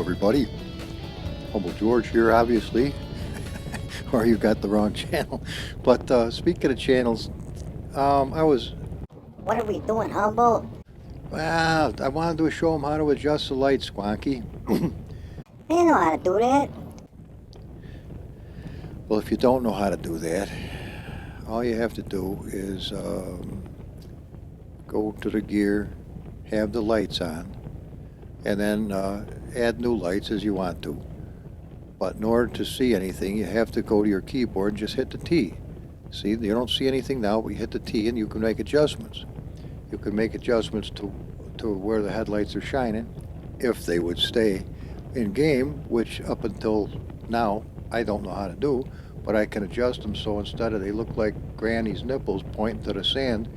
everybody. Humble George here, obviously, or you've got the wrong channel. But speaking of channels, I was, What are we doing, Humble? well, I wanted to show them how to adjust the lights, Squonky. They know how to do that. Well, if you don't know how to do that, all you have to do is go to the gear, have the lights on, and then add new lights as you want to. But in order to see anything, you have to go to your keyboard and just hit the T. See, you don't see anything now, but you hit the T and you can make adjustments. You can make adjustments to where the headlights are shining, if they would stay in game, which up until now, I don't know how to do, but I can adjust them so instead of they look like Granny's nipples pointing to the sand,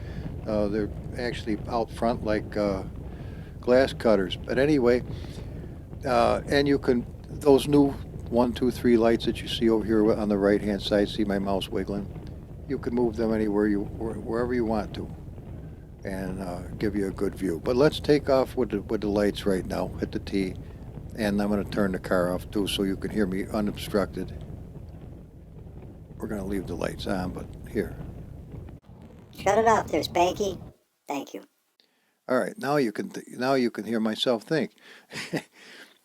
they're actually out front like glass cutters. But anyway, and you can, those new 1, 2, 3 lights that you see over here on the right hand side, see my mouse wiggling? You can move them anywhere wherever you want to, and give you a good view. But let's take off with the lights right now. Hit the T, and I'm going to turn the car off too, so you can hear me unobstructed. We're going to leave the lights on, but here. Shut it off there, Spanky. Thank you. All right, now you can hear myself think.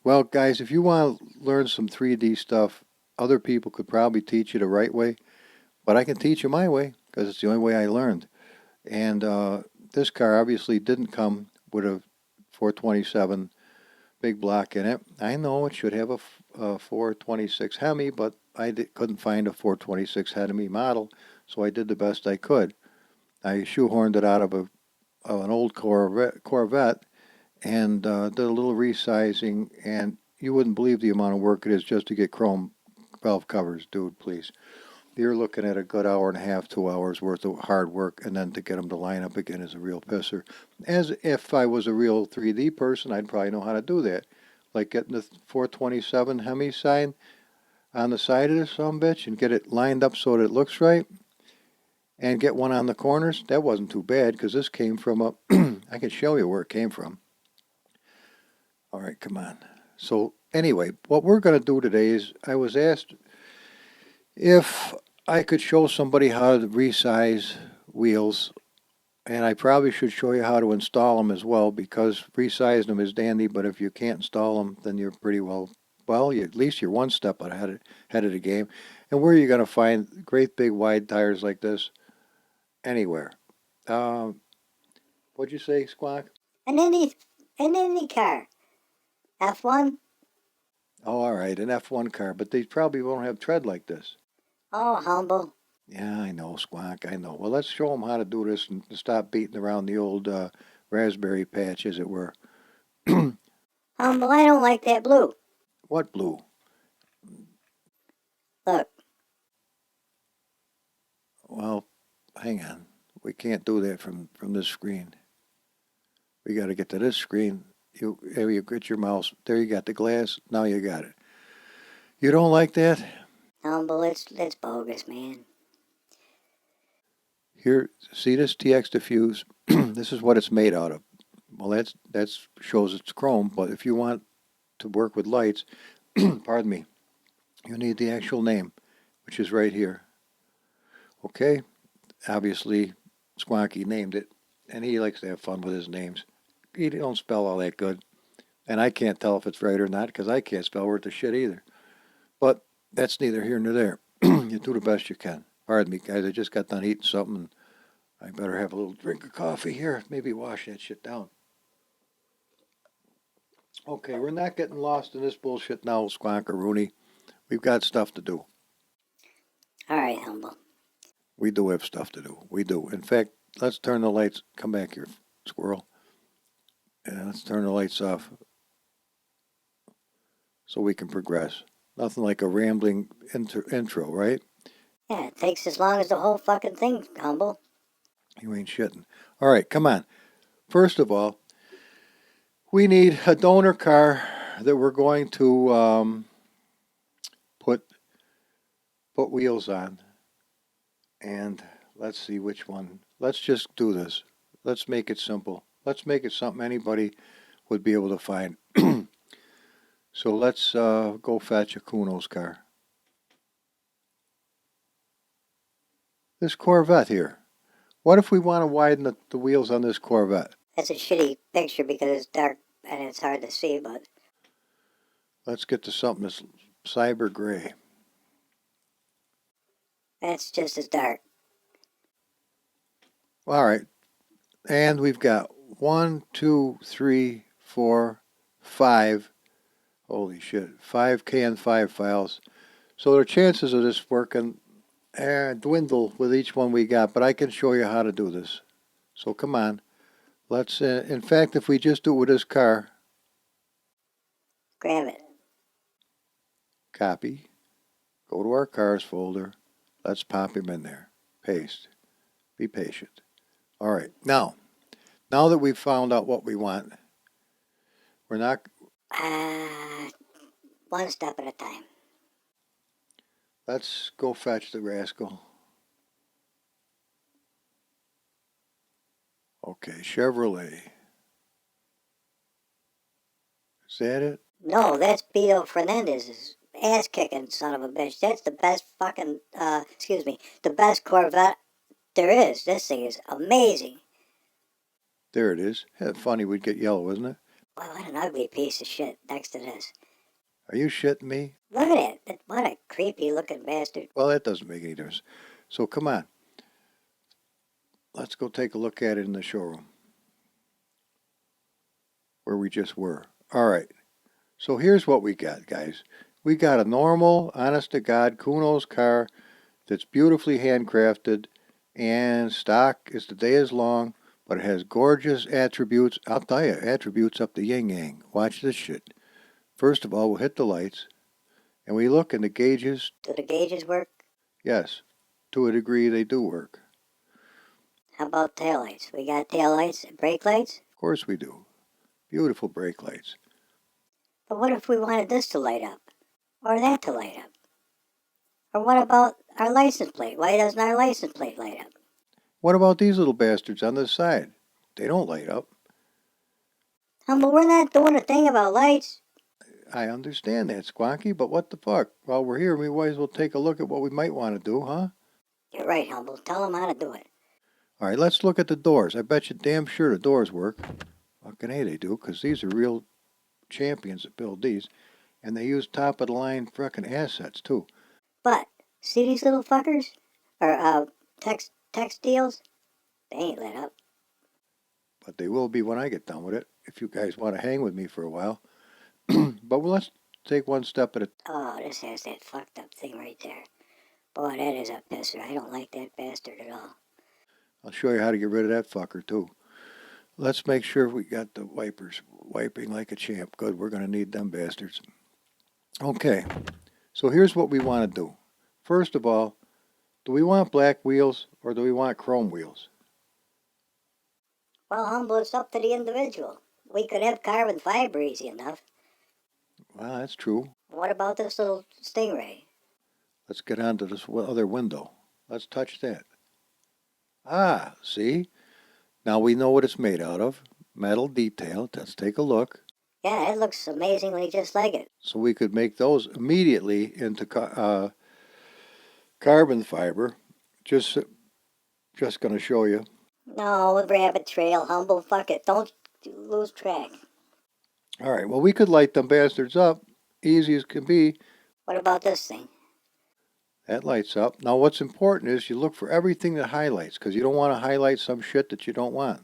Well, guys, if you want to learn some 3D stuff, other people could probably teach you the right way, but I can teach you my way because it's the only way I learned. And this car obviously didn't come with a 427 big block in it. I know it should have a 426 Hemi, but I couldn't find a 426 Hemi model, so I did the best I could. I shoehorned it out of an old Corvette and did a little resizing, and you wouldn't believe the amount of work it is just to get chrome valve covers, dude, please. You're looking at a good hour and a half, 2 hours worth of hard work, and then to get them to line up again is a real pisser. As if I was a real 3D person, I'd probably know how to do that. Like getting the 427 Hemi sign on the side of this sumbitch and get it lined up so that it looks right, and get one on the corners. That wasn't too bad because this came from a, I can show you where it came from. All right, come on. So anyway, what we're going to do today is I was asked if I could show somebody how to resize wheels, and I probably should show you how to install them as well, because resizing them is dandy, but if you can't install them, then you're pretty well, at least you're one step ahead of the game. And where are you going to find great big wide tires like this? Anywhere. What'd you say, Squawk? An Indy car. F1? Oh, all right, an F1 car, but they probably won't have tread like this. Oh, Humble. Yeah, I know, Squawk, I know. Well, let's show them how to do this and stop beating around the old raspberry patch, as it were. Humble, I don't like that blue. What blue? Look. Well, hang on. We can't do that from this screen. We got to get to this screen. You get your mouse. There you got the glass. Now you got it. You don't like that? Humble, it's bogus, man. Here, see this TX diffuse? This is what it's made out of. Well, that shows it's chrome, but if you want to work with lights, pardon me, you need the actual name, which is right here. Okay? Obviously, Squonky named it, and he likes to have fun with his names. He don't spell all that good, and I can't tell if it's right or not because I can't spell worth a shit either. But that's neither here nor there. You do the best you can. Pardon me, guys. I just got done eating something, and I better have a little drink of coffee here. Maybe wash that shit down. Okay, we're not getting lost in this bullshit now, Squonk or Rooney. We've got stuff to do. All right, Humble. We do have stuff to do. We do. In fact, let's turn the lights. Come back here, squirrel. And let's turn the lights off so we can progress. Nothing like a rambling intro, right? Yeah, it takes as long as the whole fucking thing, Humble. You ain't shitting. All right, come on. First of all, we need a donor car that we're going to put wheels on. And let's see which one. Let's just do this. Let's make it simple. Let's make it something anybody would be able to find. So let's go fetch a Kuno's car. This Corvette here. What if we want to widen the wheels on this Corvette? That's a shitty picture because it's dark and it's hard to see, but Let's get to something that's cyber gray. that's just as dark. All right. And we've got 1, 2, 3, 4, 5. Holy shit. 5 KN5 files. So the chances of this working dwindle with each one we got, but I can show you how to do this. So come on. Let's, in fact, if we just do it with this car, Grab it. copy, go to our cars folder, let's pop him in there, paste, be patient. All right, now that we've found out what we want, we're not, One step at a time. let's go fetch the rascal. Okay, Chevrolet. Is that it? No, that's Beto Fernandez's ass-kicking son of a bitch. That's the best fucking, the best Corvette there is. This thing is amazing. There it is. Funny we'd get yellow, isn't it? Wow, what an ugly piece of shit next to this. Are you shitting me? Look at it. What a creepy looking bastard. Well, that doesn't make any difference. So come on. Let's go take a look at it in the showroom where we just were. All right. So here's what we got, guys. We got a normal, honest-to-God Kuno's car that's beautifully handcrafted and stock as the day is long, but it has gorgeous attributes. I'll tell you, attributes up the yin-yang. Watch this shit. First of all, we'll hit the lights, and we look, and the gauges, Do the gauges work? yes, to a degree they do work. How about taillights? We got taillights and brake lights? Of course we do. Beautiful brake lights. But what if we wanted this to light up? Or that to light up? Or what about our license plate? Why doesn't our license plate light up? What about these little bastards on this side? They don't light up. Humble, we're not doing a thing about lights. I understand that, Squonky, but what the fuck? While we're here, we might as well take a look at what we might want to do, huh? You're right, Humble. Tell them how to do it. All right, let's look at the doors. I bet you damn sure the doors work. Fucking A, they do, because these are real champions that build these. And they use top-of-the-line fucking assets, too. But, see these little fuckers? Or, textiles? They ain't lit up. But they will be when I get done with it, if you guys want to hang with me for a while. But let's take one step at a time. Oh, this has that fucked up thing right there. Boy, that is a pisser. I don't like that bastard at all. I'll show you how to get rid of that fucker, too. Let's make sure we got the wipers wiping like a champ. Good, we're going to need them bastards. Okay, so here's what we want to do. First of all, do we want black wheels or do we want chrome wheels? Well, Humble, it's up to the individual. We could have carbon fiber easy enough. Well, that's true. What about this little Stingray? Let's get on to this other window. Let's touch that. Ah, see? Now we know what it's made out of. Metal detail. Let's take a look. Yeah, it looks amazingly just like it. So we could make those immediately into carbon fiber. Just going to show you. No, rabbit trail, Humble, fuck it. Don't lose track. All right, well, we could light them bastards up. Easy as can be. What about this thing? That lights up. Now what's important is you look for everything that highlights, because you don't want to highlight some shit that you don't want.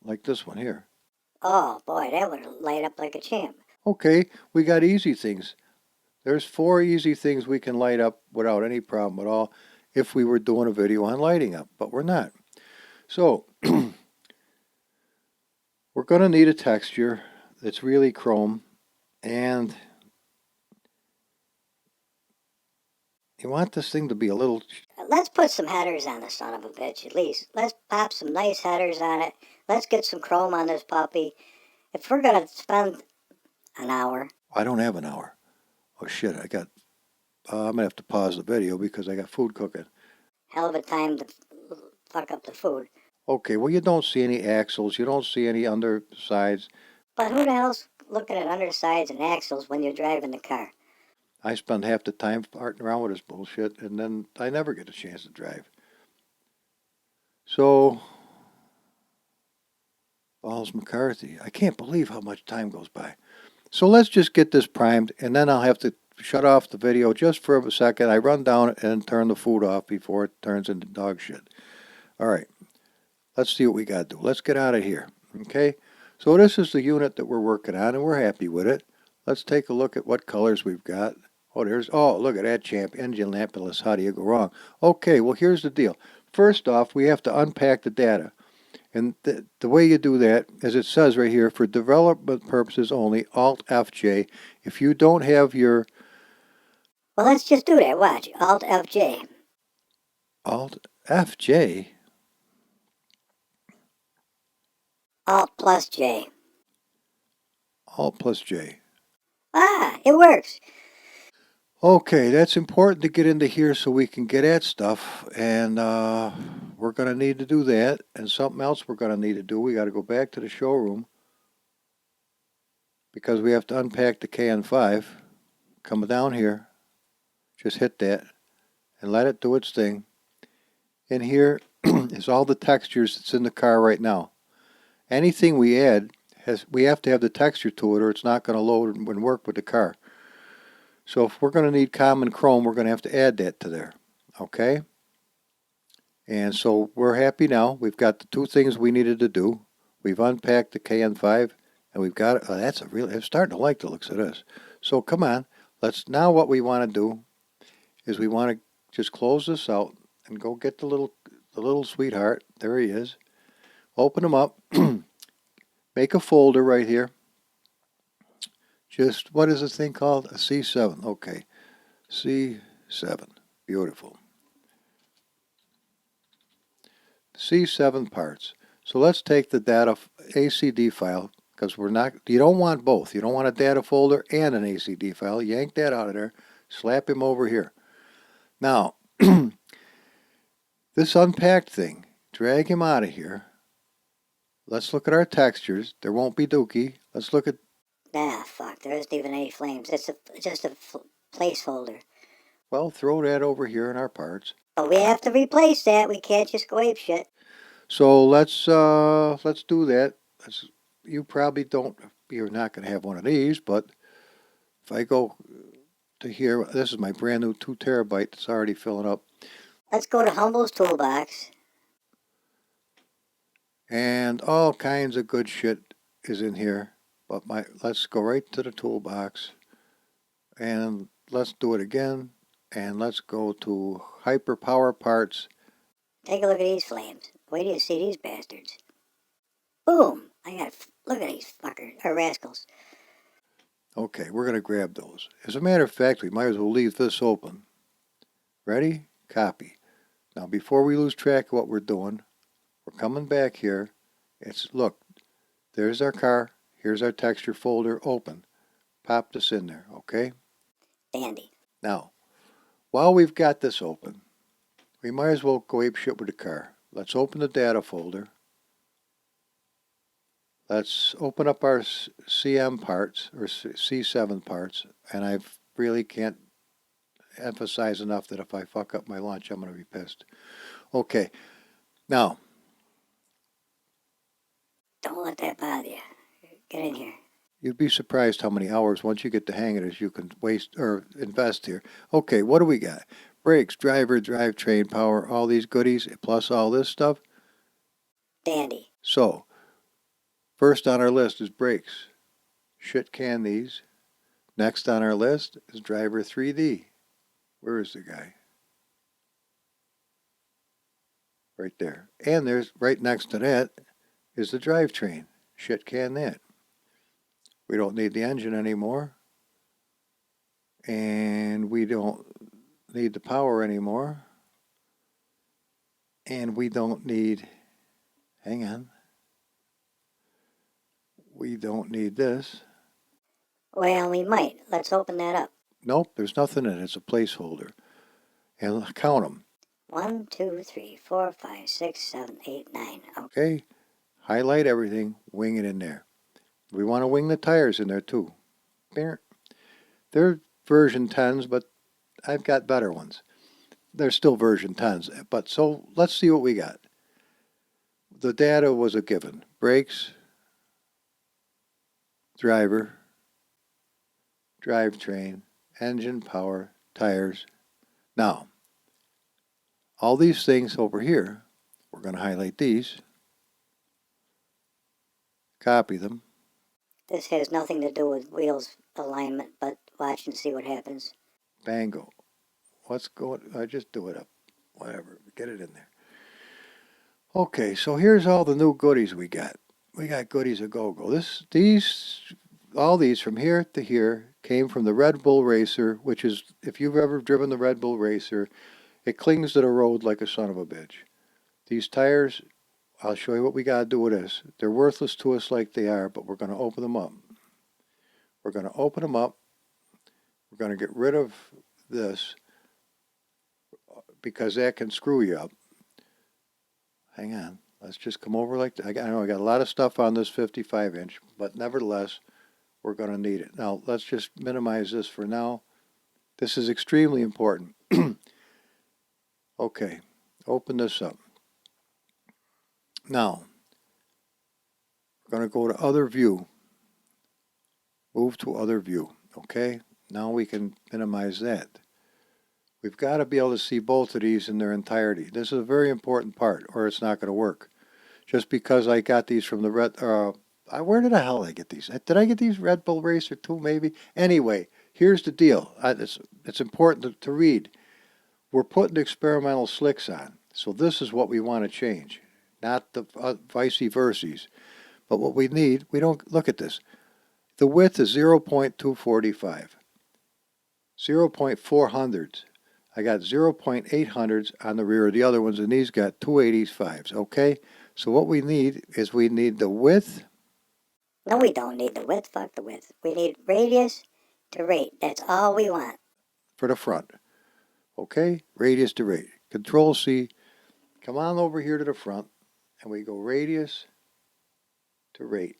Like this one here. Oh, boy, that would light up like a champ. Okay, we got easy things. There's 4 easy things we can light up without any problem at all if we were doing a video on lighting up, but we're not. So, we're going to need a texture that's really chrome, and you want this thing to be a little... Let's put some headers on the son of a bitch, at least. Let's pop some nice headers on it. Let's get some chrome on this puppy. If we're going to spend an hour... I don't have an hour. Oh, shit, I'm going to have to pause the video because I got food cooking. Hell of a time to fuck up the food. Okay, well, you don't see any axles. You don't see any undersides. But who the hell's looking at undersides and axles when you're driving the car. I spend half the time farting around with this bullshit, and then I never get a chance to drive. So, Balls McCarthy, I can't believe how much time goes by. So let's just get this primed, and then I'll have to shut off the video just for a second. I run down and turn the food off before it turns into dog shit. All right, let's see what we got to do. Let's get out of here, okay? So this is the unit that we're working on, and we're happy with it. Let's take a look at what colors we've got. Oh, look at that, champ. Engine lampiness. How do you go wrong? Okay, well, here's the deal. First off, we have to unpack the data. And the way you do that, as it says right here, for development purposes only, Alt-FJ. If you don't have your Well, let's just do that. Watch. Alt-FJ. Alt-FJ, Alt plus J. Alt plus J. Ah, it works. Okay, that's important to get into here so we can get at stuff, and we're going to need to do that, and something else we're going to need to do. We got to go back to the showroom because we have to unpack the KN5. Come down here, just hit that, and let it do its thing. In here is all the textures that's in the car right now. Anything we add, we have to have the texture to it or it's not going to load and work with the car. So if we're going to need common chrome, we're going to have to add that to there. Okay? And so we're happy now. We've got the two things we needed to do. We've unpacked the KN5 and we've got, I'm starting to like the looks of this. So come on, now what we want to do is we want to just close this out and go get the little sweetheart. There he is. Open him up. Make a folder right here. Just, what is this thing called? A C7. Okay. C7. Beautiful. C7 parts. So let's take the data ACD file, because you don't want both. You don't want a data folder and an ACD file. Yank that out of there. Slap him over here. Now, this unpacked thing, drag him out of here. Let's look at our textures. There won't be dookie. Let's look at... Ah, fuck. There isn't even any flames. It's just a placeholder. Well, throw that over here in our parts. But we have to replace that. We can't just go ape shit. So let's do that. You're not going to have one of these, but if I go to here, this is my brand new 2 terabyte that's already filling up. Let's go to Humble's Toolbox. And all kinds of good shit is in here. But let's go right to the toolbox. And let's do it again. And let's go to Hyper Power Parts. Take a look at these flames. Wait till you see these bastards. Boom! Look at these fuckers, or rascals. Okay, we're going to grab those. As a matter of fact, we might as well leave this open. Ready? Copy. Now, before we lose track of what we're doing, we're coming back here. Look, there's our car. Here's our texture folder. Open. Pop this in there, okay? Dandy. Now, while we've got this open, we might as well go ape shit with the car. Let's open the data folder. Let's open up our CM parts, or C7 parts, and I really can't emphasize enough that if I fuck up my lunch, I'm going to be pissed. Okay, now. Don't let that bother you. Get in here. You'd be surprised how many hours, once you get the hang of this, you can waste or invest here. Okay, what do we got? Brakes, driver, drivetrain, power, all these goodies, plus all this stuff. Dandy. So, first on our list is brakes. Shit can these. Next on our list is driver 3D. Where is the guy? Right there. And there's right next to that is the drivetrain. Shit can that. We don't need the engine anymore. And we don't need the power anymore. And we don't need, hang on. We don't need this. Well, we might. Let's open that up. Nope, there's nothing in it. It's a placeholder. And count them. 1, 2, 3, 4, 5, 6, 7, 8, 9. Okay. Highlight everything. Wing it in there. We want to wing the tires in there too. They're version 10s, but I've got better ones. They're still version 10s. But so let's see what we got. The data was a given. Brakes, driver, drivetrain, engine, power, tires. Now, all these things over here, we're going to highlight these, copy them. This has nothing to do with wheels alignment, but watch and see what happens. Bango. What's going, I just do it up. Whatever, get it in there. Okay, so here's all the new goodies we got. We got goodies a go-go. All these from here to here came from the Red Bull Racer, which is, if you've ever driven the Red Bull Racer, it clings to the road like a son of a bitch. These tires, I'll show you what we got to do with this. They're worthless to us like they are, but we're going to open them up. We're going to open them up. We're going to get rid of this because that can screw you up. Hang on. Let's just come over like that. I know I got a lot of stuff on this 55-inch, but nevertheless, we're going to need it. Now, let's just minimize this for now. This is extremely important. Okay, open this up. Now, we're going to go to other view. Move to other view. Okay, now we can minimize that. We've got to be able to see both of these in their entirety. This is a very important part, or it's not going to work. Just because I got these from the where did the hell I get these? Did I get these Red Bull Racer too, maybe? Anyway, here's the deal. It's important to read. We're putting experimental slicks on. So this is what we want to change, not the vice versa. But what we need, we don't, look at this. The width is 0.245. 0.400s. I got 0.800s on the rear of the other ones, and these got 285s, okay? So what we need is we need the width. No, we don't need the width. Fuck the width. We need radius to rate. That's all we want. For the front. Okay? Radius to rate. Control C. Come on over here to the front, and we go radius to rate.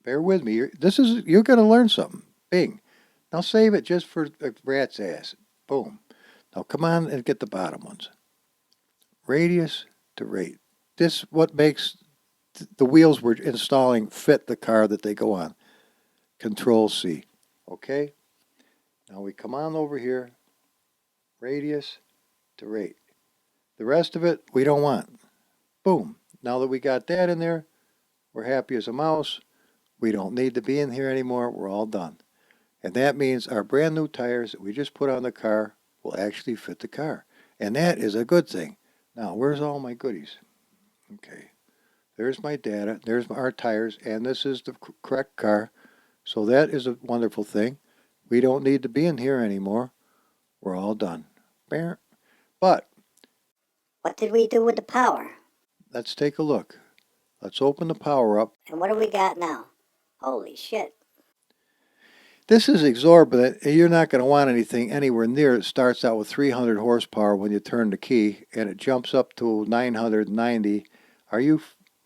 Bear with me. You're going to learn something. Bing. Now save it just for a rat's ass. Boom. Now come on and get the bottom ones. Radius to rate. This what makes the wheels we're installing fit the car that they go on. Control C. Okay? Now we come on over here. Radius to rate. The rest of it we don't want. Boom. Now that we got that in there, we're happy as a mouse. We don't need to be in here anymore. We're all done. And that means our brand new tires that we just put on the car will actually fit the car. And that is a good thing. Now, where's all my goodies? Okay. There's my data. There's our tires. And this is the correct car. So that is a wonderful thing. We don't need to be in here anymore. We're all done. But What did we do with the power? let's take a look. Let's open the power up. And what do we got now? Holy shit. This is exorbitant. You're not going to want anything anywhere near. It starts out with 300 horsepower when you turn the key, and it jumps up to 990.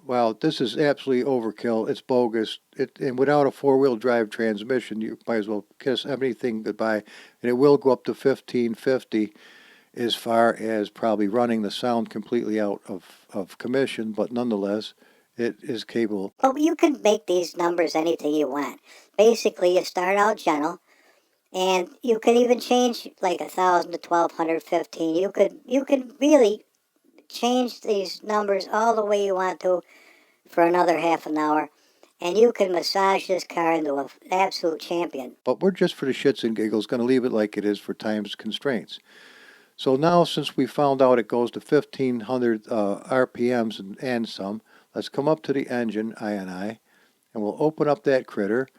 Well, this is absolutely overkill. It's bogus. And without a four-wheel drive transmission, you might as well kiss everything goodbye. And it will go up to 1550 as far as probably running the sound completely out of commission, but nonetheless, it is capable. But you can make these numbers anything you want. Basically, you start out gentle, and you could even change like 1,000 to 1,215. You could really change these numbers all the way you want to for another half an hour, and you can massage this car into an absolute champion. But we're just for the shits and giggles going to leave it like it is for time's constraints. So now, since we found out it goes to 1,500 RPMs and some, let's come up to the engine, INI, and we'll open up that critter.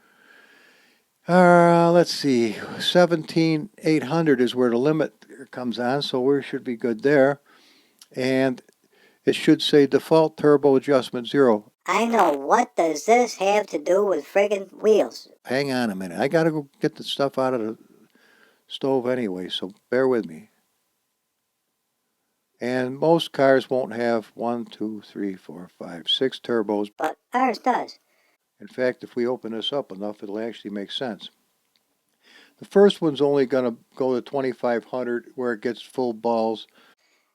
Let's see, 17,800 is where the limit comes on, so we should be good there. And it should say default turbo adjustment 0. I know. What does this have to do with friggin' wheels? Hang on a minute. I got to go get the stuff out of the stove anyway, so bear with me. And most cars won't have 1, 2, 3, 4, 5, 6 turbos. But ours does. In fact, if we open this up enough, it'll actually make sense. The first one's only going to go to 2500 where it gets full balls.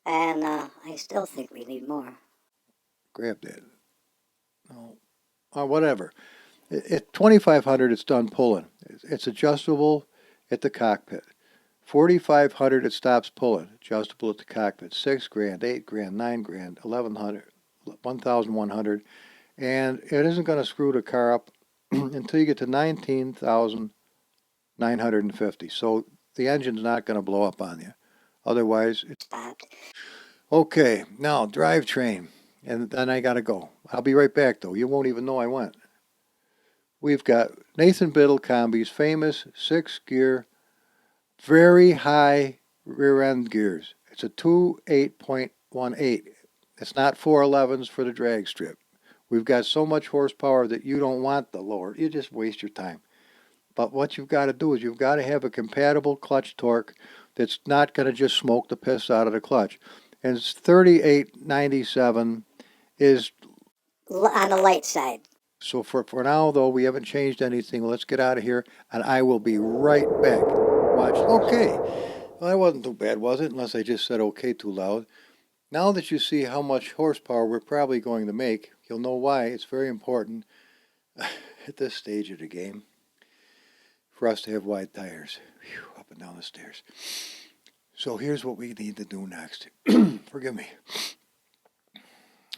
And I still think we need more. Grab that. No. Or whatever. At 2500, it's done pulling. It's adjustable at the cockpit. 4500, it stops pulling. Adjustable at the cockpit. 6 grand, 8 grand, 9 grand, 1100, 1100. And it isn't going to screw the car up until you get to 19,950. So the engine's not going to blow up on you. Otherwise, it's Stopped. okay. Now, drivetrain. And then I got to go. I'll be right back, though. You won't even know I went. We've got Nathan Biddle Combi's famous 6-gear, very high rear end gears. It's a 2.8.18. It's not 411s for the drag strip. We've got so much horsepower that you don't want the lower. You just waste your time. But what you've got to do is you've got to have a compatible clutch torque that's not going to just smoke the piss out of the clutch. And 3897 is On the light side. so for now, though, we haven't changed anything. Let's get out of here, and I will be right back. Watch. Okay. Well, that wasn't too bad, was it? Unless I just said okay too loud. Now that you see how much horsepower we're probably going to make, you'll know why it's very important at this stage of the game for us to have wide tires. Whew, up and down the stairs. So here's what we need to do next. Forgive me.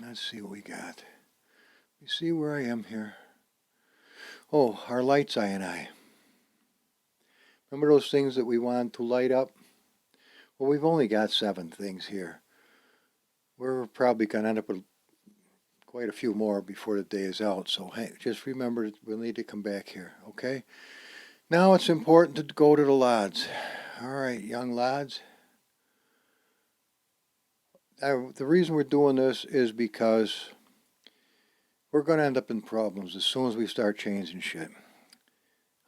Let's see what we got. You see where I am here. Oh, our lights, I and I. Remember those things that we wanted to light up? Well, we've only got 7 things here. We're probably going to end up with quite a few more before the day is out. So hey, just remember we'll need to come back here, okay? Now it's important to go to the lads. All right, young lads. The reason we're doing this is because we're going to end up in problems as soon as we start changing shit.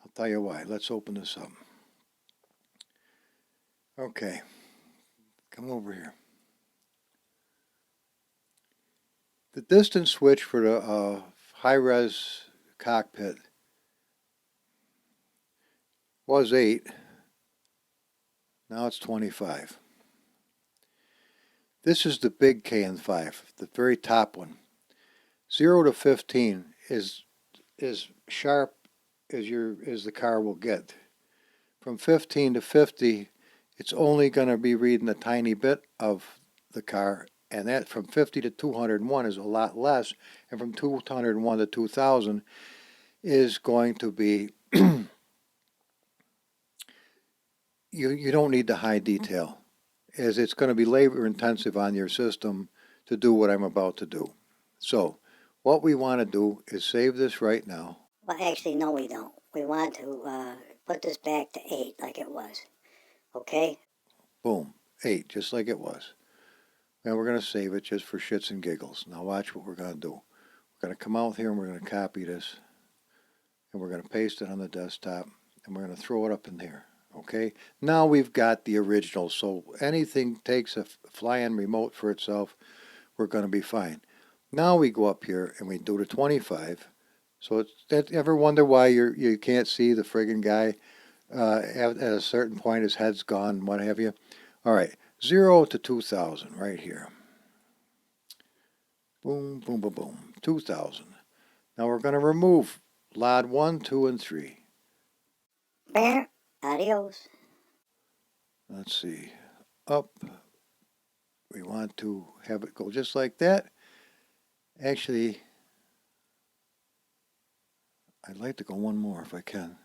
I'll tell you why. Let's open this up. Okay, come over here. The distance switch for the high-res cockpit was 8. Now it's 25. This is the big KN5, the very top one. 0 to 15 is sharp as the car will get. From 15 to 50, it's only going to be reading a tiny bit of the car, and that from 50 to 201 is a lot less, and from 201 to 2000 is going to be you don't need the high detail, as it's going to be labor intensive on your system to do what I'm about to do. So what we want to do is save this right now. Well, actually, no, we don't. We want to put this back to 8 like it was. Okay? Boom, 8, just like it was. And we're going to save it just for shits and giggles. Now watch what we're going to do. We're going to come out here and we're going to copy this, and we're going to paste it on the desktop, and we're going to throw it up in here. Okay, now we've got the original, so anything takes a fly-in remote for itself, we're going to be fine. Now we go up here and we do the 25. So ever wonder why you can't see the friggin' guy at a certain point, his head's gone, what have you? All right, 0 to 2000 right here. Boom, boom, boom, boom, 2000. Now we're going to remove LOD 1, 2, and 3. Bear. Adios. Let's see, up. We want to have it go just like that. Actually, I'd like to go one more if I can.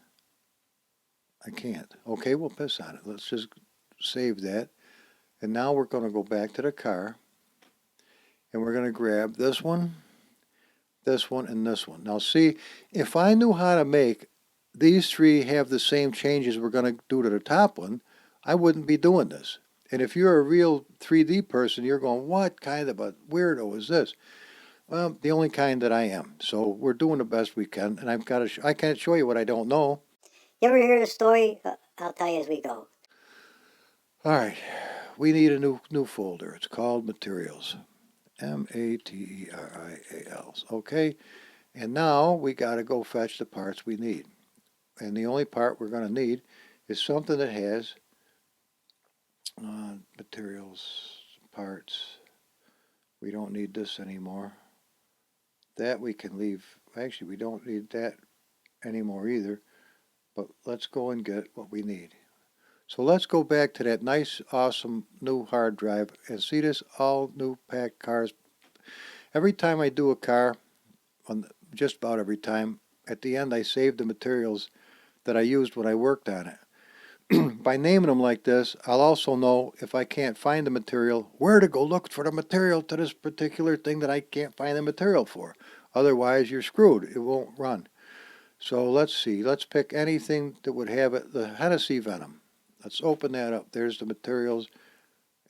I can't. Okay, we'll piss on it. Let's just save that. And now we're going to go back to the car. And we're going to grab this one, and this one. Now see, if I knew how to make these 3 have the same changes we're going to do to the top one, I wouldn't be doing this. And if you're a real 3D person, you're going, what kind of a weirdo is this? Well, the only kind that I am. So we're doing the best we can, and I can't show you what I don't know. You ever hear the story? I'll tell you as we go. All right, we need a new folder. It's called Materials, Materials. Okay, And now we got to go fetch the parts we need. And the only part we're going to need is something that has materials, parts. We don't need this anymore. That we can leave. Actually, we don't need that anymore either. But let's go and get what we need. So let's go back to that nice, awesome new hard drive and see this all new packed cars. Every time I do a car, on just about every time, at the end I save the materials that I used when I worked on it. By naming them like this, I'll also know if I can't find the material, where to go look for the material to this particular thing that I can't find the material for. Otherwise, you're screwed. It won't run. So let's see. Let's pick anything that would have it. The Hennessy Venom. Let's open that up. There's the materials.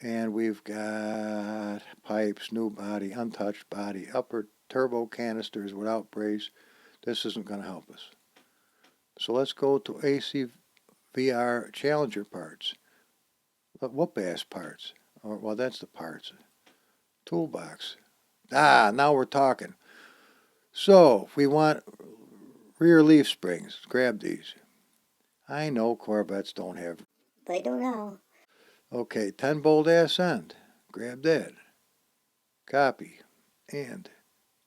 And we've got pipes, new body, untouched body, upper turbo canisters without brace. This isn't going to help us. So let's go to ACVR Challenger parts. Whoop-ass parts. Well, that's the parts. Toolbox. Now we're talking. So, we want rear leaf springs. Grab these. I know Corvettes don't have. They don't know. Okay, 10-bolt ass end. Grab that. Copy. And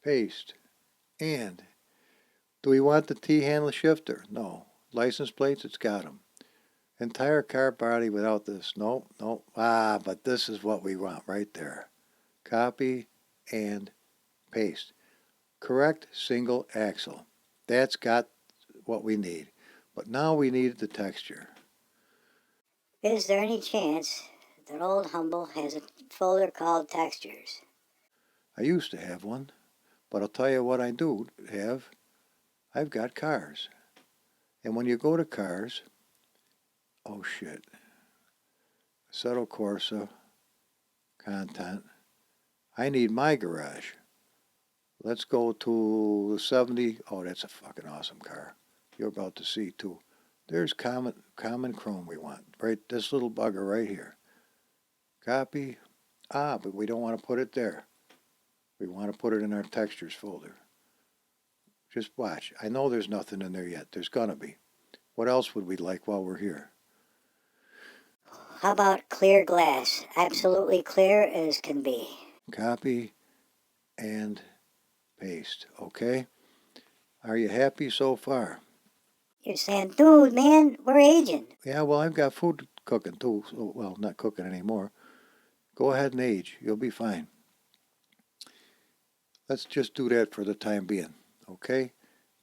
paste. And do we want the T-handle shifter? No. License plates, it's got them. Entire car body without this. No, no. But this is what we want right there. Copy and paste. Correct single axle. That's got what we need. But now we need the texture. Is there any chance that old Humble has a folder called Textures? I used to have one, but I'll tell you what I do have. I've got cars. And when you go to cars, oh shit. Assetto Corsa, content. I need my garage. Let's go to the 70. Oh, that's a fucking awesome car. You're about to see too. There's common chrome we want. Right, this little bugger right here. Copy. But we don't want to put it there. We want to put it in our textures folder. Just watch. I know there's nothing in there yet. There's gonna be. What else would we like while we're here? How about clear glass? Absolutely clear as can be. Copy and paste. Okay? Are you happy so far? You're saying, dude, man, we're aging. Yeah, well, I've got food cooking too. So, well, not cooking anymore. Go ahead and age. You'll be fine. Let's just do that for the time being. Okay?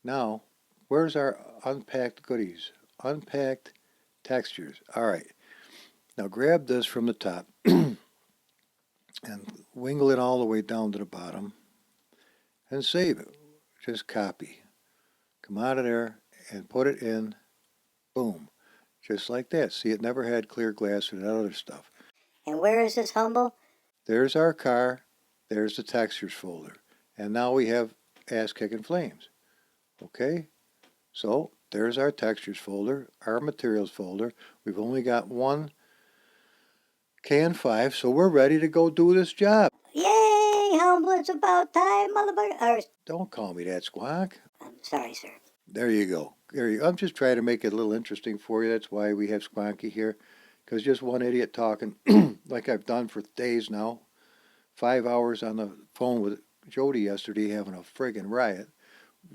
Now, where's our unpacked goodies? Unpacked textures. All right. Now grab this from the top and wingle it all the way down to the bottom and save it. Just copy. Come out of there and put it in. Boom. Just like that. See, it never had clear glass or that other stuff. And where is this Humble? There's our car. There's the textures folder. And now we have Ass Kicking Flames. Okay? So there's our textures folder, our materials folder. We've only got one can 5, so we're ready to go do this job. Yay, Humble, it's about time, motherfucker. Don't call me that, Squawk. I'm sorry, sir. There you go. There you go. I'm just trying to make it a little interesting for you. That's why we have Squonky here. Because just one idiot talking, like I've done for days now. 5 hours on the phone with Jody yesterday having a friggin' riot.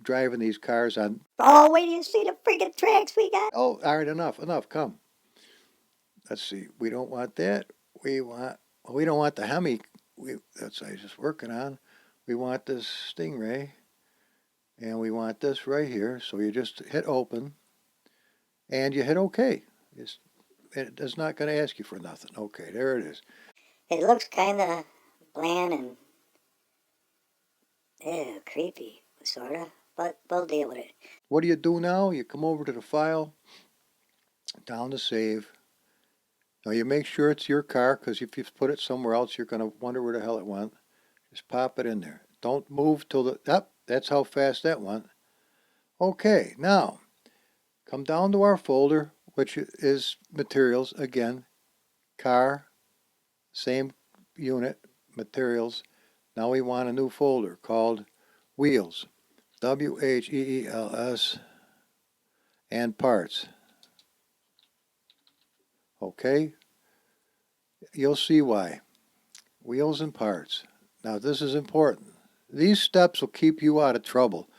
Driving these cars on. Oh, wait till you see the freaking tracks we got. Oh, all right, enough, come. Let's see. We don't want that. We don't want the Hemi. That's what I was just working on. We want this Stingray. And we want this right here. So you just hit open. And you hit OK. It's not going to ask you for nothing. Okay, there it is. It looks kind of bland and creepy, sort of, but we'll deal with it. What do you do now? You come over to the file, down to save. Now you make sure it's your car, because if you put it somewhere else, you're going to wonder where the hell it went. Just pop it in there. Don't move till the... Yep, that's how fast that went. Okay, now, come down to our folder, which is materials. Again, car, same unit, materials. Now we want a new folder called Wheels. Wheels and parts. Okay? You'll see why. Wheels and parts. Now this is important. These steps will keep you out of trouble.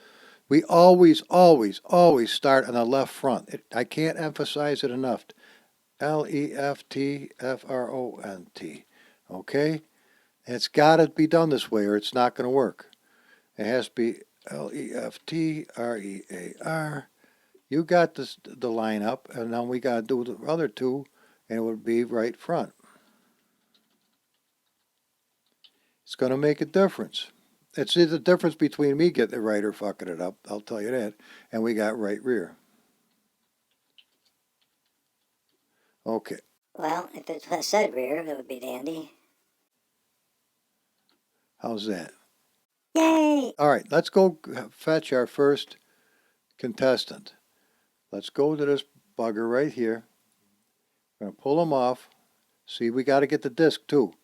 We always, always, always start on the left front. I can't emphasize it enough. Leftfront. Okay? It's got to be done this way or it's not going to work. It has to be leftrear. You got this, the line up, and now we got to do the other two, and it would be right front. It's going to make a difference. It's the difference between me getting it right or fucking it up, I'll tell you that, and we got right rear. Okay. Well, if it said rear, that would be dandy. How's that? Yay! All right, let's go fetch our first contestant. Let's go to this bugger right here. We're going to pull him off. See, we got to get the disc too.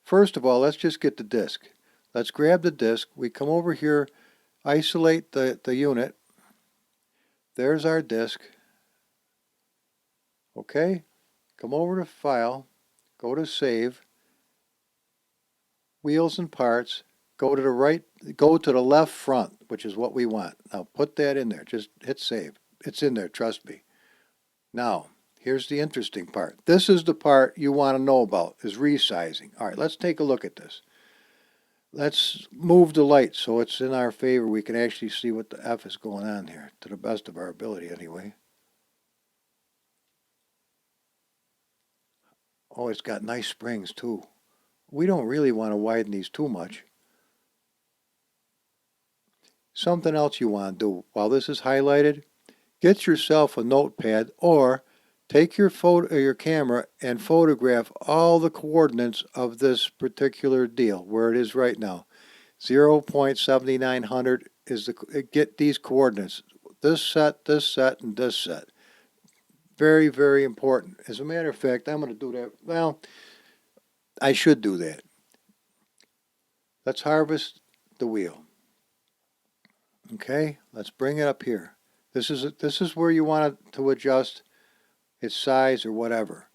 First of all, let's just get the disc. Let's grab the disc. We come over here, isolate the unit. There's our disc. Okay? Come over to File. Go to Save. Wheels and Parts. Go to the right. Go to the left front, which is what we want. Now put that in there. Just hit Save. It's in there, trust me. Now, here's the interesting part. This is the part you want to know about, is resizing. All right, let's take a look at this. Let's move the light so it's in our favor. We can actually see what the F is going on here, to the best of our ability anyway. Oh, it's got nice springs too. We don't really want to widen these too much. Something else you want to do while this is highlighted, get yourself a notepad or take your camera and photograph all the coordinates of this particular deal, where it is right now. 0.7900 is get these coordinates. This set, and this set. Very, very important. As a matter of fact, I'm going to do that. Well, I should do that. Let's harvest the wheel. Okay, let's bring it up here. This is where you want it to adjust its size or whatever.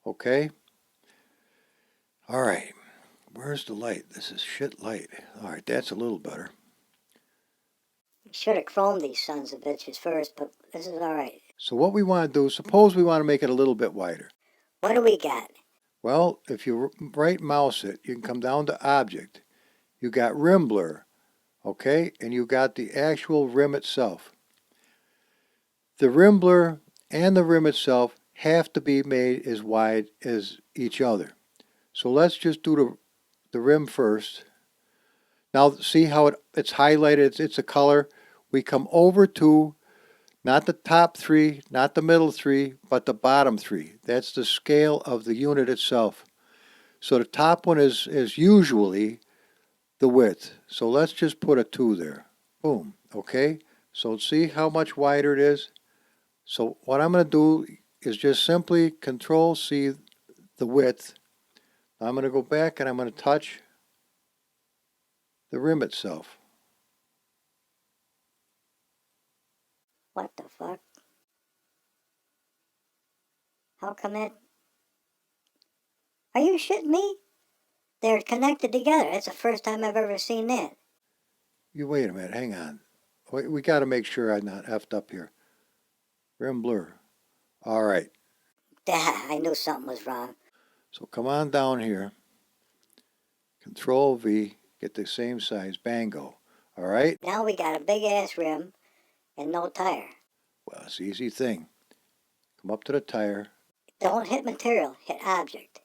Okay? All right. Where's the light? This is shit light. All right, that's a little better. Should have chromed these sons of bitches first, but this is all right. So what we want to do, suppose we want to make it a little bit wider. What do we got? Well, if you right mouse it, you can come down to Object. You got Rim Blur, okay? And you got the actual rim itself. The rim blur and the rim itself have to be made as wide as each other. So let's just do the rim first. Now see how it's highlighted, it's a color. We come over to not the top three, not the middle three, but the bottom three. That's the scale of the unit itself. So the top one is usually the width. So let's just put a 2 there. Boom. Okay? So see how much wider it is? So what I'm going to do is just simply Control C the width. I'm going to go back and I'm going to touch the rim itself. What the fuck? How come that? Are you shitting me? They're connected together. That's the first time I've ever seen that. You wait a minute, hang on. We got to make sure I'm not effed up here. Rim blur. All right. I knew something was wrong. So come on down here. Control V. Get the same size. Bango. All right. Now we got a big ass rim and no tire. Well, it's an easy thing. Come up to the tire. Don't hit material. Hit object.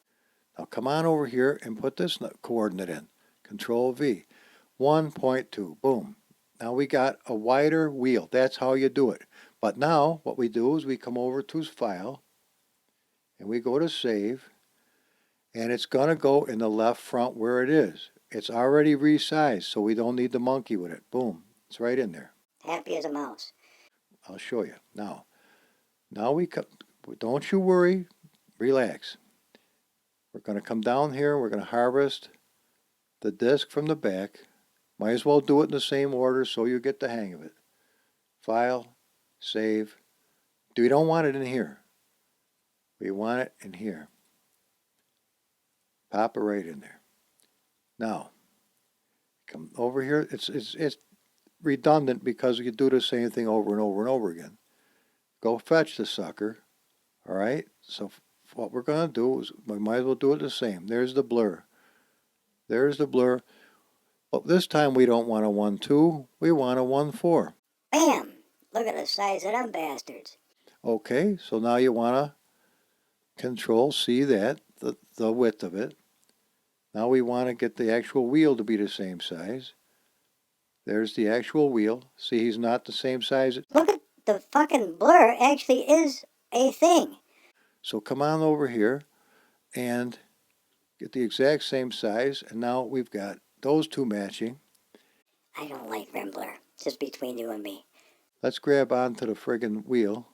Now come on over here and put this coordinate in. Control V. 1.2. Boom. Now we got a wider wheel. That's how you do it. But now what we do is we come over to File and we go to Save, and it's going to go in the left front where it is. It's already resized, so we don't need to monkey with it. Boom. It's right in there. Happy as a mouse. I'll show you. Now we come. Don't you worry. Relax. We're going to come down here. We're going to harvest the disc from the back. Might as well do it in the same order so you get the hang of it. File, save. We don't want it in here. We want it in here. Pop it right in there. Now, come over here. It's redundant because you do the same thing over and over and over again. Go fetch the sucker. All right. So what we're going to do is we might as well do it the same. There's the blur. There's the blur. But this time we don't want a 1-2. We want a 1-4. Bam! Look at the size of them bastards. Okay. So now you want to control C that, the width of it. Now we want to get the actual wheel to be the same size. There's the actual wheel. See, he's not the same size. Look at the fucking blur actually is a thing. So come on over here and get the exact same size. And now we've got those two matching. I don't like rim blur. Just between you and me. Let's grab onto the friggin' wheel.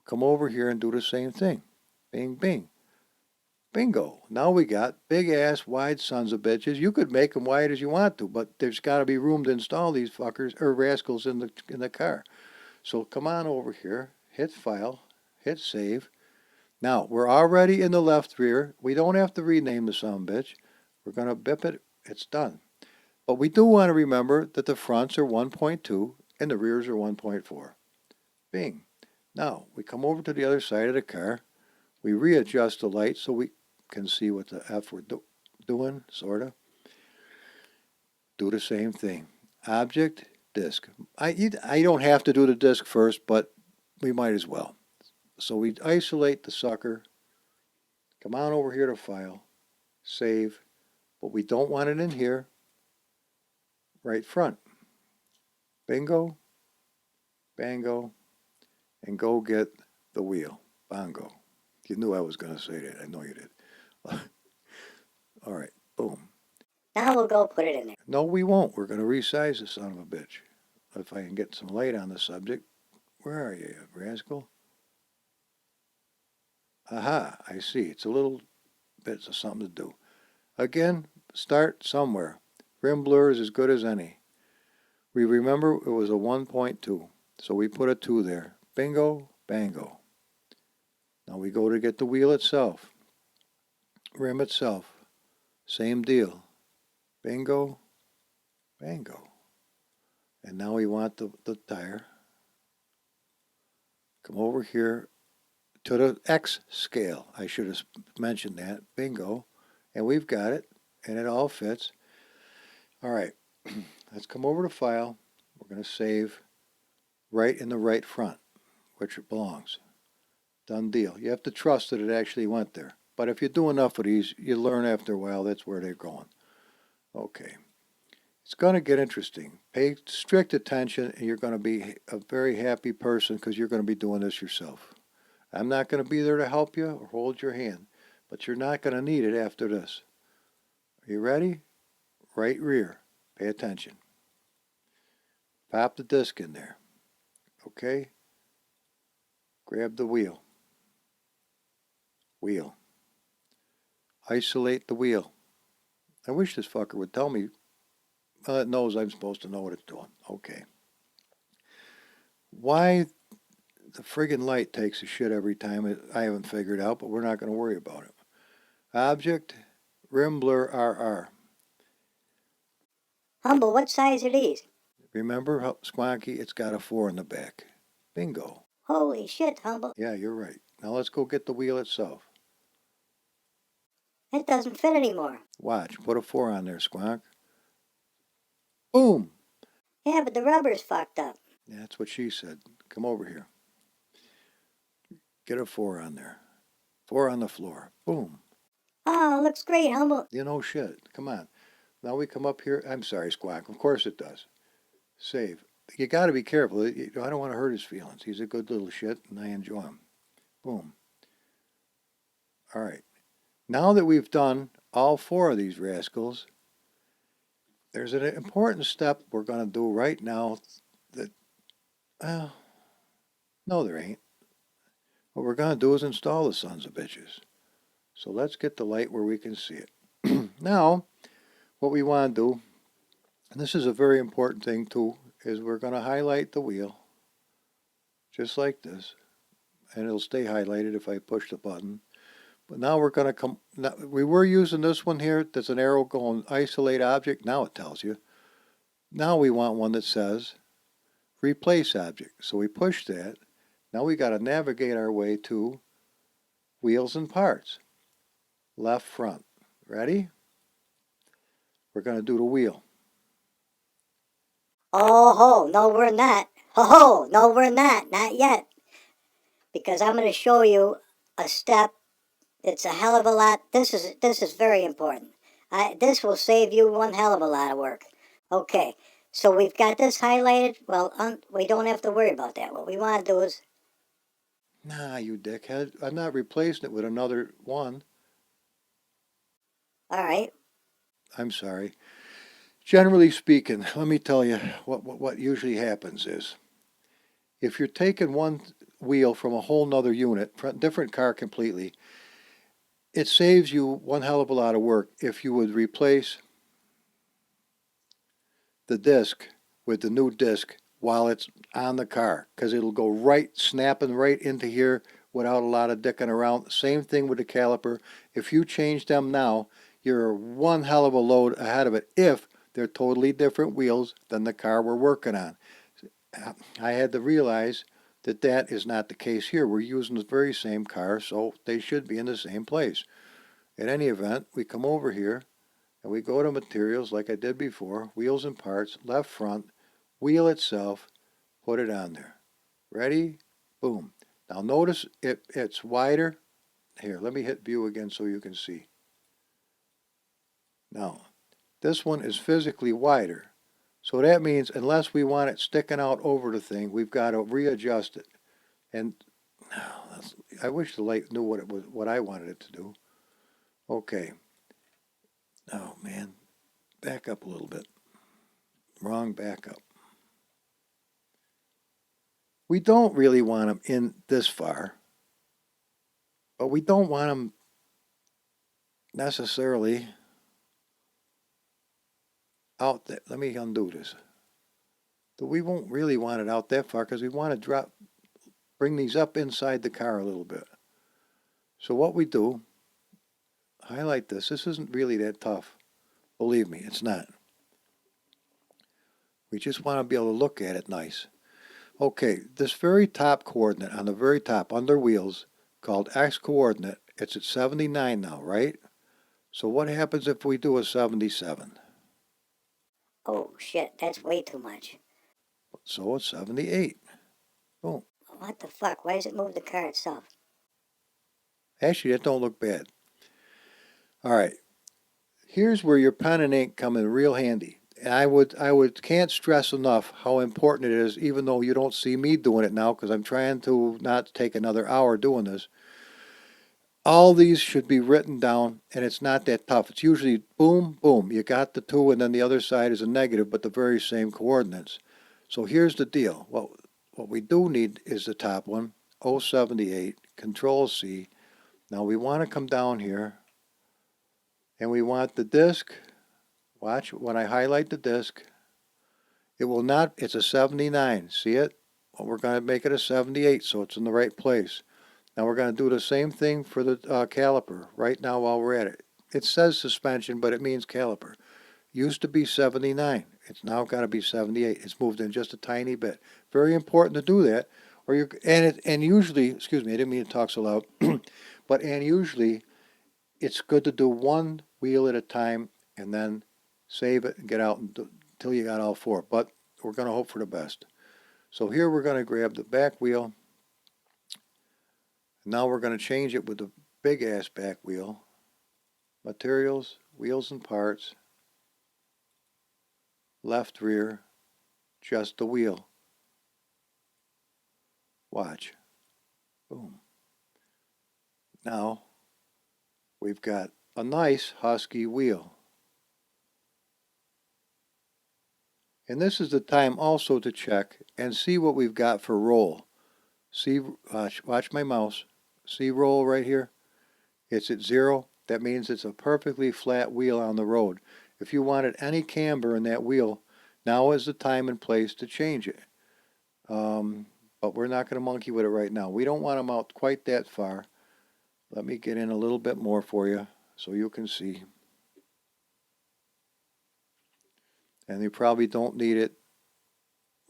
Come over here and do the same thing. Bing, bing. Bingo. Now we got big ass wide sons of bitches. You could make them wide as you want to, but there's got to be room to install these fuckers or rascals in the car. So come on over here, hit file, hit save. Now we're already in the left rear. We don't have to rename the son bitch. We're gonna bip it. It's done. But we do want to remember that the fronts are 1.2 and the rears are 1.4. Bing. Now we come over to the other side of the car. We readjust the light so we can see what the F we're doing, sort of. Do the same thing. Object, disk. I don't have to do the disk first, but we might as well. So we isolate the sucker. Come on over here to File, Save, but we don't want it in here. Right front. Bingo, bango, and go get the wheel. Bongo. You knew I was going to say that. I know you did. All right, boom. Now we'll go put it in there. No, we won't. We're going to resize the son of a bitch. If I can get some light on the subject. Where are you, you rascal? Aha, I see. It's a little bit of something to do. Again, start somewhere. Rim blur is as good as any. We remember it was a 1.2, so we put a 2 there. Bingo, bango. Now we go to get the wheel itself. Rim itself. Same deal. Bingo, bango. And now we want the tire. Come over here to the X scale. I should have mentioned that. Bingo. And we've got it. And it all fits. All right. Let's come over to File. We're going to save right in the right front, which it belongs. Done deal. You have to trust that it actually went there. But if you do enough of these, you learn after a while that's where they're going. Okay. It's going to get interesting. Pay strict attention, and you're going to be a very happy person because you're going to be doing this yourself. I'm not going to be there to help you or hold your hand, but you're not going to need it after this. Are you ready? Right rear. Pay attention. Pop the disc in there. Okay? Grab the wheel. Wheel. Isolate the wheel. I wish this fucker would tell me. Well, it knows I'm supposed to know what it's doing. Okay. Why the friggin' light takes a shit every time, I haven't figured out, but we're not going to worry about it. Object, rim blur RR. Humble, what size are these? Remember, Squonky, it's got a 4 in the back. Bingo. Holy shit, Humble. Yeah, you're right. Now let's go get the wheel itself. It doesn't fit anymore. Watch. Put a 4 on there, Squonk. Boom. Yeah, but the rubber's fucked up. Yeah, that's what she said. Come over here. Get a 4 on there. 4 on the floor. Boom. Oh, looks great, Humble. You know shit. Come on. Now we come up here. I'm sorry, Squawk. Of course it does. Save. You got to be careful. I don't want to hurt his feelings. He's a good little shit, and I enjoy him. Boom. All right. Now that we've done all 4 of these rascals, there's an important step we're going to do right now that, no, there ain't. What we're going to do is install the sons of bitches. So let's get the light where we can see it. Now, what we want to do And this is a very important thing too, is we're going to highlight the wheel just like this, and it'll stay highlighted if I push the button. But now we're going to come, now, we were using this one here, there's an arrow going isolate object, now it tells you. Now we want one that says replace object. So we push that. Now we got to navigate our way to wheels and parts. Left front. Ready? We're going to do the wheel. Oh ho, no we're not. Ho ho, no we're not. Not yet. Because I'm going to show you a step. It's a hell of a lot. This is very important. This will save you one hell of a lot of work. Okay, so we've got this highlighted. Well, we don't have to worry about that. What we want to do is, Nah, you dickhead. I'm not replacing it with another one. all right. I'm sorry. Generally speaking, let me tell you what usually happens is if you're taking one wheel from a whole nother unit, different car completely, it saves you one hell of a lot of work if you would replace the disc with the new disc while it's on the car, because it'll go right, snapping right into here without a lot of dicking around. Same thing with the caliper. If you change them now, you're one hell of a load ahead of it if they're totally different wheels than the car we're working on. I had to realize that that is not the case here. We're using the very same car, so they should be in the same place. In any event, we come over here and we go to materials like I did before, wheels and parts, left front, wheel itself, put it on there. Ready? Boom. Now notice it's wider. Here, let me hit view again so you can see. Now, this one is physically wider. So that means unless we want it sticking out over the thing, we've got to readjust it. And I wish the light knew what it was, what I wanted it to do. Okay. Oh man, back up a little bit. Wrong backup. We don't really want them in this far, but we don't want them necessarily out there. Let me undo this. But we won't really want it out that far because we want to bring these up inside the car a little bit. So what we do, highlight this. This isn't really that tough. Believe me, it's not. We just want to be able to look at it nice. Okay, this very top coordinate on the very top under wheels called X coordinate, it's at 79 now, right? So what happens if we do a 77? Oh shit, that's way too much. So it's 78. Boom. What the fuck? Why does it move the car itself? Actually, that don't look bad. All right, here's where your pen and ink come in real handy. And I would can't stress enough how important it is, even though you don't see me doing it now because I'm trying to not take another hour doing this. All these should be written down, and it's not that tough. It's usually boom, boom. You got the two, and then the other side is a negative, but the very same coordinates. So here's the deal. What we do need is the top one, 078, Control C. Now we want to come down here, and we want the disk. Watch, when I highlight the disk, it will not, it's a 79. See it? Well, we're going to make it a 78 so it's in the right place. Now we're going to do the same thing for the caliper right now while we're at it. It says suspension, but it means caliper. Used to be 79. It's now got to be 78. It's moved in just a tiny bit. Very important to do that. Or you and usually, excuse me, I didn't mean to talk so loud, but usually it's good to do one wheel at a time and then save it and get out until you got all four. But we're going to hope for the best. So here we're going to grab the back wheel. Now we're going to change it with the big ass back wheel. Materials, wheels and parts, left rear, just the wheel. Watch. Boom. Now we've got a nice husky wheel. And this is the time also to check and see what we've got for roll. See, watch my mouse. See roll right here? It's at 0. That means it's a perfectly flat wheel on the road. If you wanted any camber in that wheel, now is the time and place to change it. But we're not going to monkey with it right now. We don't want them out quite that far. Let me get in a little bit more for you so you can see. And you probably don't need it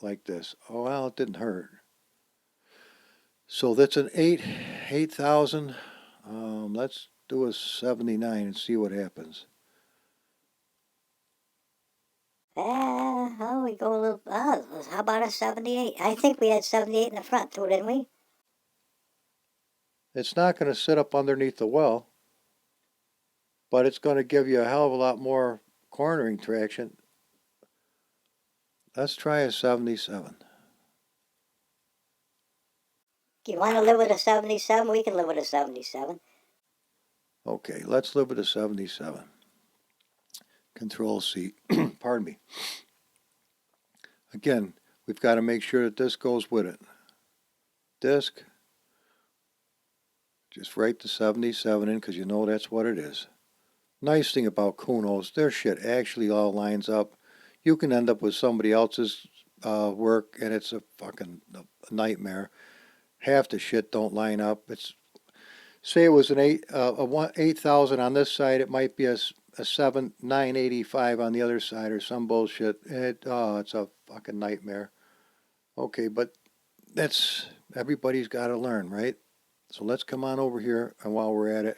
like this. Oh, well, it didn't hurt. So that's an 8,000. Let's do a 79 and see what happens. Oh, we go a little. How about a 78? I think we had 78 in the front too, didn't we? It's not going to sit up underneath the well, but it's going to give you a hell of a lot more cornering traction. Let's try a 77. You want to live with a 77? We can live with a 77. Okay, let's live with a 77. Control C. Pardon me. Again, we've got to make sure that this goes with it. Disc. Just write the 77 in because you know that's what it is. Nice thing about Kunos, their shit actually all lines up. You can end up with somebody else's work and it's a fucking nightmare. Half the shit don't line up. It's say it was an 8,000 on this side, it might be a 985 on the other side or some bullshit. It's a fucking nightmare. Okay, but that's everybody's got to learn, right? So let's come on over here, and while we're at it,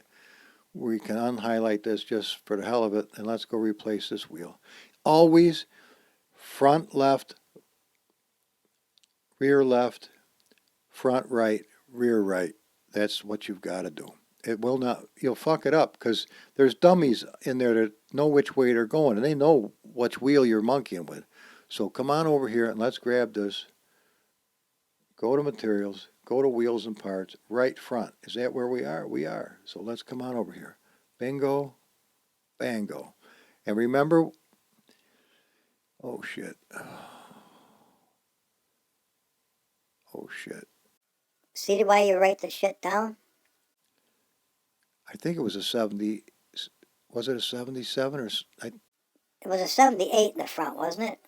we can unhighlight this just for the hell of it, and let's go replace this wheel. Always front left, rear left, front right, rear right. That's what you've got to do. It will not, you'll fuck it up because there's dummies in there that know which way they're going and they know which wheel you're monkeying with. So come on over here and let's grab this. Go to materials, go to wheels and parts, right front. Is that where we are? We are. So let's come on over here. Bingo, bango. And remember, oh shit. Oh shit. See why you write the shit down? I think it was a 70. Was it a 77 or It was a 78 in the front, wasn't it?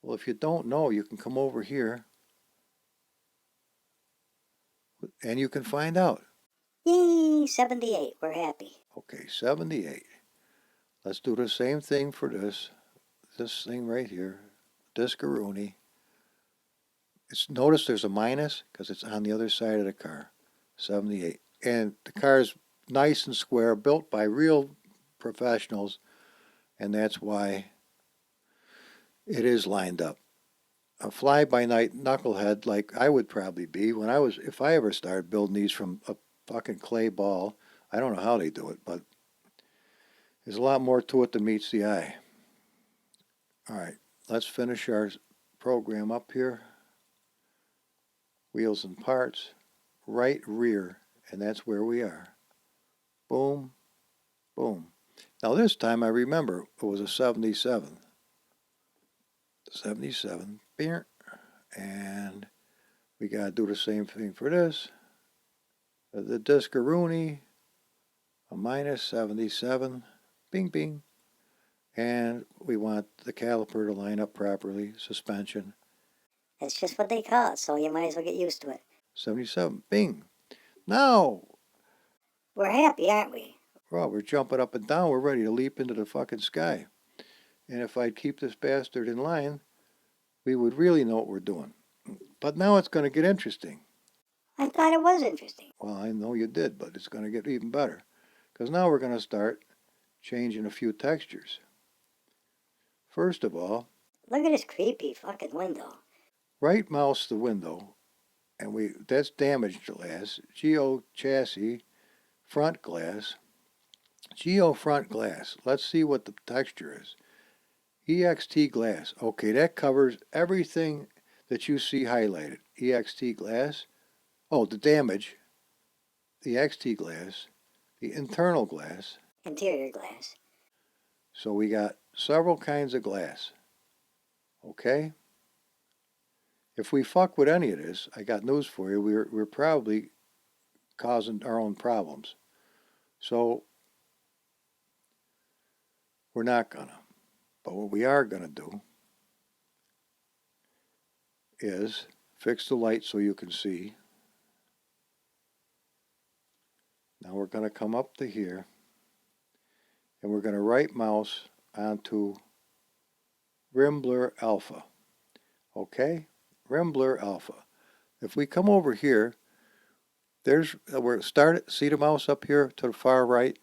well, if you don't know, you can come over here and you can find out. Yay, 78. We're happy. Okay, 78. Let's do the same thing for this thing right here, Discaroonie. Notice there's a minus because it's on the other side of the car, 78. And the car is nice and square, built by real professionals, and that's why it is lined up. A fly-by-night knucklehead like I would probably be if I ever started building these from a fucking clay ball. I don't know how they do it, but there's a lot more to it than meets the eye. All right, let's finish our program up here. Wheels and parts, right rear, and that's where we are. Boom, boom. Now this time I remember it was a 77. 77, and we got to do the same thing for this. The Discaroonie, a minus 77, bing, bing. And we want the caliper to line up properly, suspension. It's just what they call it, so you might as well get used to it. 77, bing. Now, We're happy, aren't we? well, we're jumping up and down. We're ready to leap into the fucking sky. And if I'd keep this bastard in line, we would really know what we're doing. But now it's going to get interesting. I thought it was interesting. Well, I know you did, but it's going to get even better. Because now we're going to start changing a few textures. First of all, Look at this creepy fucking window. right mouse the window, and that's damaged glass, Geo chassis, front glass, Geo front glass. Let's see what the texture is. EXT glass. Okay, that covers everything that you see highlighted. EXT glass. Oh, the damage. The XT glass. The internal glass. Interior glass. So we got several kinds of glass. Okay? If we fuck with any of this, I got news for you. We're probably causing our own problems. So We're not gonna. But what we are gonna do is fix the light so you can see. Now we're gonna come up to here and we're gonna right mouse onto Rim Blur Alpha. Okay? Rim Blur Alpha. If we come over here, we're started, see the mouse up here to the far right?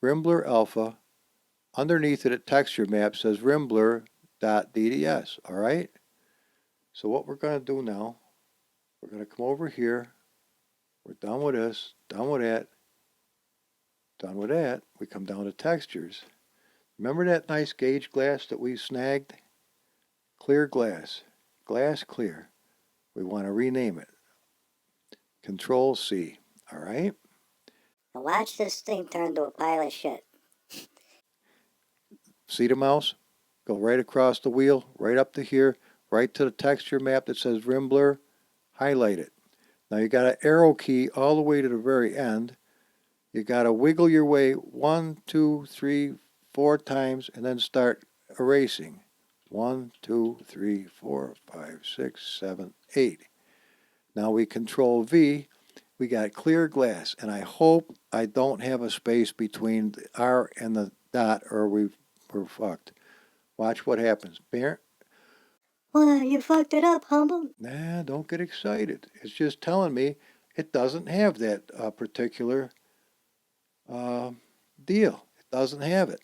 Rim Blur Alpha. Underneath it, texture map says rimblur.dds. All right? So what we're going to do now, we're going to come over here. We're done with this, done with that, done with that. We come down to textures. Remember that nice gauge glass that we snagged? Clear glass. Glass clear. We want to rename it. Control C. All right? Now watch this thing turn to a pile of shit. See the mouse? Go right across the wheel, right up to here, right to the texture map that says rim blur. Highlight it. Now you got an arrow key all the way to the very end. You got to wiggle your way 1, 2, 3, 4 times and then start erasing. 1, 2, 3, 4, 5, 6, 7, 8. Now we control V. We got clear glass, and I hope I don't have a space between the R and the dot, or we're fucked. Watch what happens. Bear. Why, you fucked it up, Humble. Nah, don't get excited. It's just telling me it doesn't have that particular uh, deal. It doesn't have it.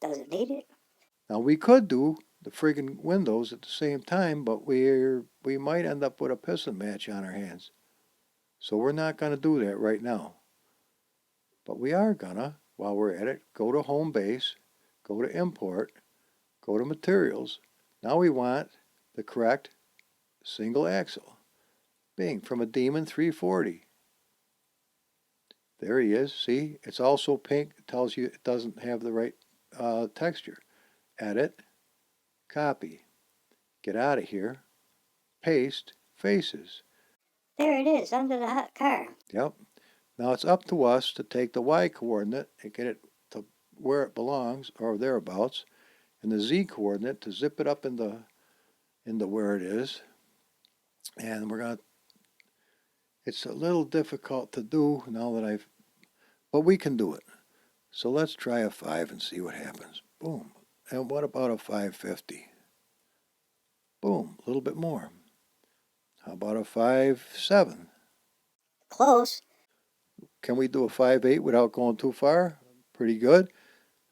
Doesn't need it. Now we could do the friggin' windows at the same time, but we might end up with a pissing match on our hands. So we're not going to do that right now. But we are gonna, while we're at it, go to home base, go to import, go to materials. Now we want the correct single axle. Bing, from a Demon 340. There he is. See, it's also pink. It tells you it doesn't have the right texture. Edit, copy, get out of here, paste, faces. There it is, under the hot car. Yep. Now it's up to us to take the Y coordinate and get it to where it belongs or thereabouts, and the Z coordinate to zip it up into where it is. And it's a little difficult to do now that but we can do it. So let's try a 5 and see what happens. Boom. And what about a 550? Boom, a little bit more. How about a 5.7? Close. Can we do a 5.8 without going too far? Pretty good.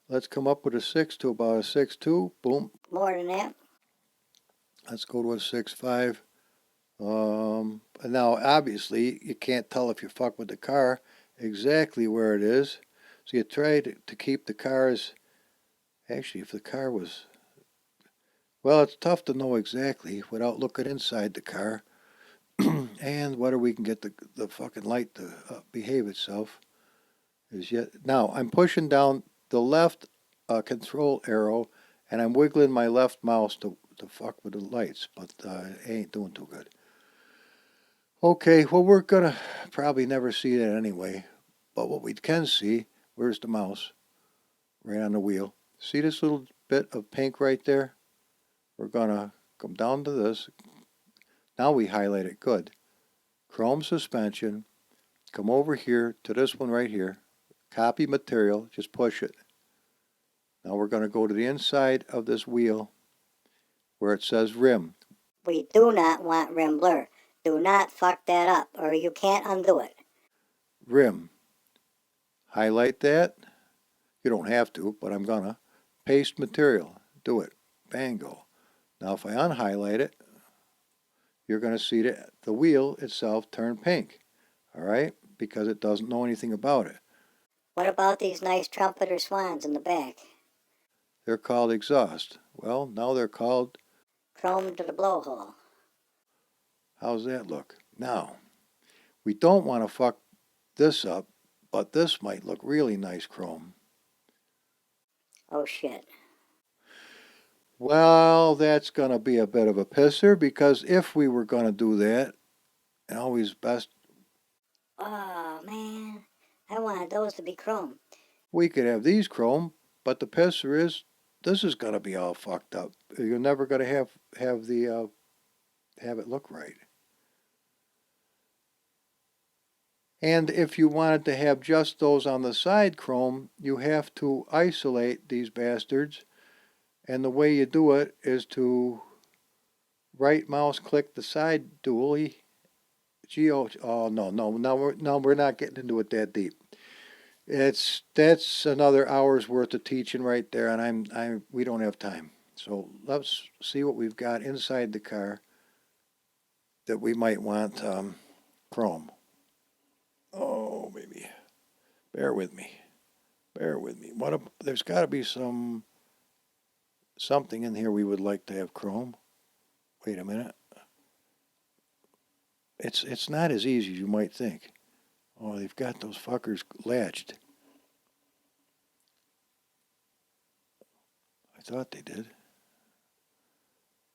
Let's come up with a 6 to about a 6.2. Boom. More than that. Let's go to a 6.5. Now, obviously, you can't tell if you fuck with the car exactly where it is. So you try to keep the cars. Actually, if the car was. Well, it's tough to know exactly without looking inside the car and whether we can get the fucking light to behave itself. Is yet now I'm pushing down the left control arrow and I'm wiggling my left mouse to fuck with the lights, but it ain't doing too good. Okay, well we're gonna probably never see that anyway, but what we can see, where's the mouse? Right on the wheel. See this little bit of pink right there? We're gonna come down to this. Now we highlight it good. Chrome suspension. Come over here to this one right here. Copy material. Just push it. Now we're going to go to the inside of this wheel where it says rim. We do not want rim blur. Do not fuck that up, or you can't undo it. Rim. Highlight that. You don't have to, but I'm gonna. Paste material. Do it. Bango. Now if I unhighlight it, you're going to see the wheel itself turn pink. All right? Because it doesn't know anything about it. What about these nice trumpeter swans in the back? They're called exhaust. Well, now they're called. Chrome to the blowhole. How's that look? Now, we don't want to fuck this up, but this might look really nice chrome. Oh shit. Well, that's going to be a bit of a pisser because if we were going to do that, always best. Oh man, I wanted those to be chrome. We could have these chrome, but the pisser is this is gonna be all fucked up. You're never gonna have the have it look right. And if you wanted to have just those on the side chrome, you have to isolate these bastards. And the way you do it is to right mouse click the side dually. Oh no, we're not getting into it that deep. That's another hour's worth of teaching right there, and we don't have time. So let's see what we've got inside the car that we might want chrome. Oh, maybe. Bear with me. Bear with me. There's got to be something in here we would like to have chrome. Wait a minute. It's not as easy as you might think. Oh, they've got those fuckers latched. I thought they did.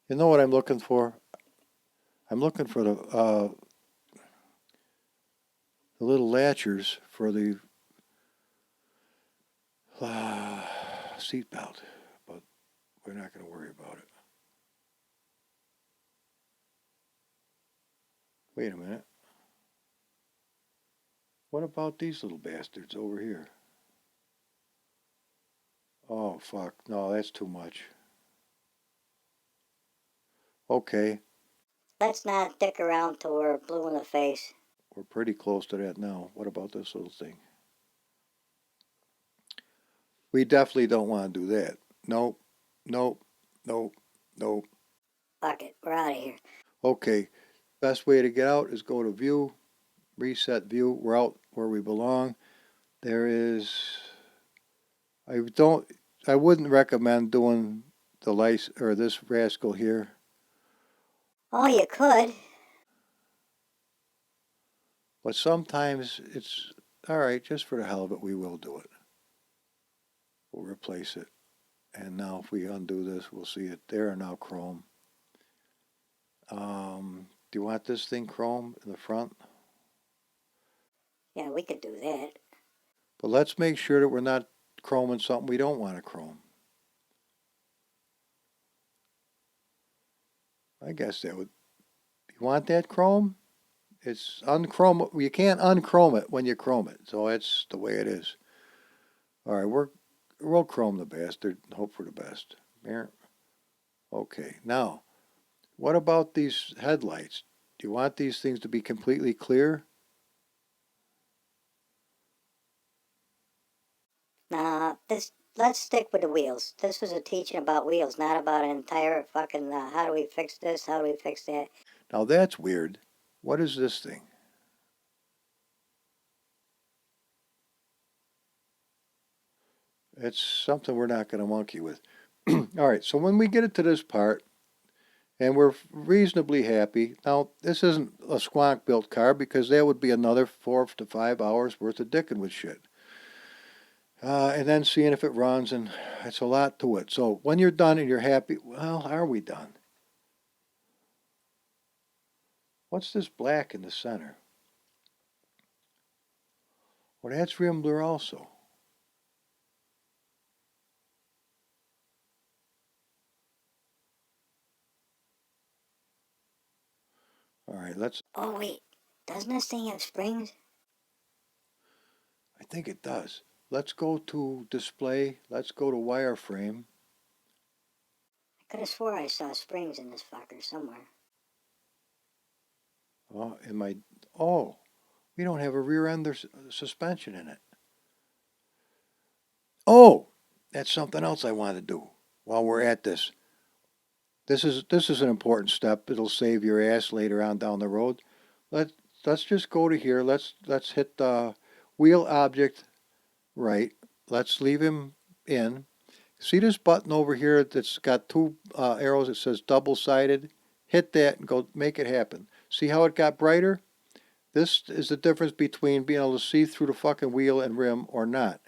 You know what I'm looking for? I'm looking for the little latchers for the seat belt, but we're not going to worry about it. Wait a minute. What about these little bastards over here? Oh, fuck. No, that's too much. Okay, Let's not dick around till we're blue in the face. we're pretty close to that now. What about this little thing? We definitely don't want to do that. Nope, nope, nope, nope. Fuck it, we're out of here. Okay, best way to get out is go to View, Reset View. We're out where we belong. There is. I don't. I wouldn't recommend doing the lice or this rascal here. Oh, you could. But sometimes it's all right, just for the hell of it, we will do it. We'll replace it. And now if we undo this, we'll see it there now chrome. Do you want this thing chrome in the front? Yeah, we could do that. But let's make sure that we're not chroming something we don't want to chrome. I guess that would. You want that chrome? It's unchrome. You can't unchrome it when you chrome it. So that's the way it is. All right, we'll chrome the bastard and hope for the best. Here. Okay, now, what about these headlights? Do you want these things to be completely clear? Nah, let's stick with the wheels. This was a teaching about wheels, not about an entire fucking how do we fix this, how do we fix that. Now that's weird. What is this thing? It's something we're not going to monkey with. All right, so when we get it to this part, and we're reasonably happy. Now, this isn't a squonk built car because that would be another 4 to 5 hours worth of dicking with shit. And then seeing if it runs, and it's a lot to it. So when you're done and you're happy, well, are we done? What's this black in the center? Well, that's rim blur also. All right, Oh wait, doesn't this thing have springs? I think it does. Let's go to display. Let's go to wireframe. I could have swore I saw springs in this fucker somewhere. Oh, oh, we don't have a rear end suspension in it. Oh, that's something else I want to do while we're at this. This is an important step. It'll save your ass later on down the road. Let let's just go to here. Let's hit the wheel object right. Let's leave him in. See this button over here that's got two arrows that says double sided? Hit that and go make it happen. See how it got brighter? This is the difference between being able to see through the fucking wheel and rim or not.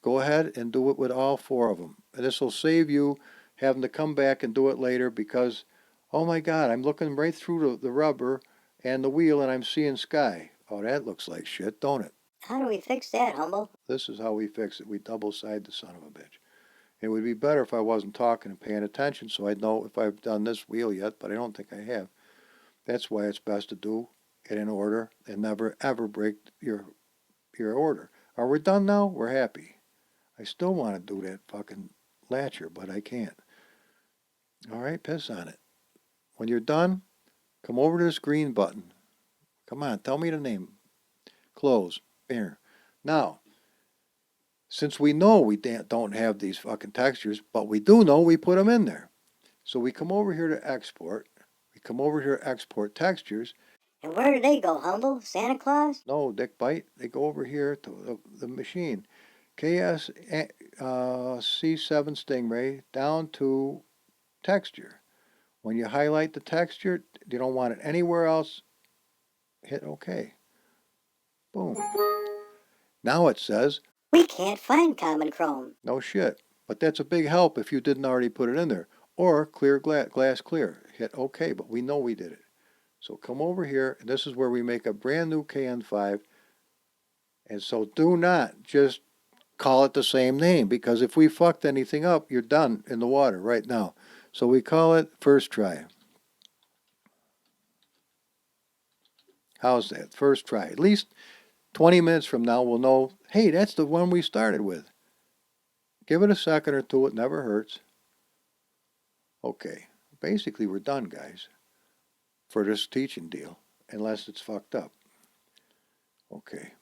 Go ahead and do it with all four of them. And this will save you having to come back and do it later because, oh my God, I'm looking right through the rubber and the wheel and I'm seeing sky. Oh, that looks like shit, don't it? How do we fix that, Humble? This is how we fix it. We double-side the son of a bitch. It would be better if I wasn't talking and paying attention so I'd know if I've done this wheel yet, but I don't think I have. That's why it's best to do it in order and never ever break your order. Are we done now? We're happy. I still want to do that fucking latcher, but I can't. All right, piss on it. When you're done, come over to this green button. Come on, tell me the name. Close. Here. Now, since we know we don't have these fucking textures, but we do know we put them in there. So we come over here to export. We come over here to export textures. And where do they go, Humble? Santa Claus? No, Dick Bite. They go over here to the machine. KS C7 Stingray down to texture. When you highlight the texture, you don't want it anywhere else, hit OK. Boom. Now it says, we can't find Common Chrome. No shit. But that's a big help if you didn't already put it in there. Or clear glass clear. Hit OK, but we know we did it. So come over here, and this is where we make a brand new KN5. And so do not just call it the same name, because if we fucked anything up, you're done in the water right now. So we call it First Try. How's that? First try. At least 20 minutes from now, we'll know, hey, that's the one we started with. Give it a second or two. It never hurts. Okay. Basically, we're done, guys, for this teaching deal, unless it's fucked up. Okay.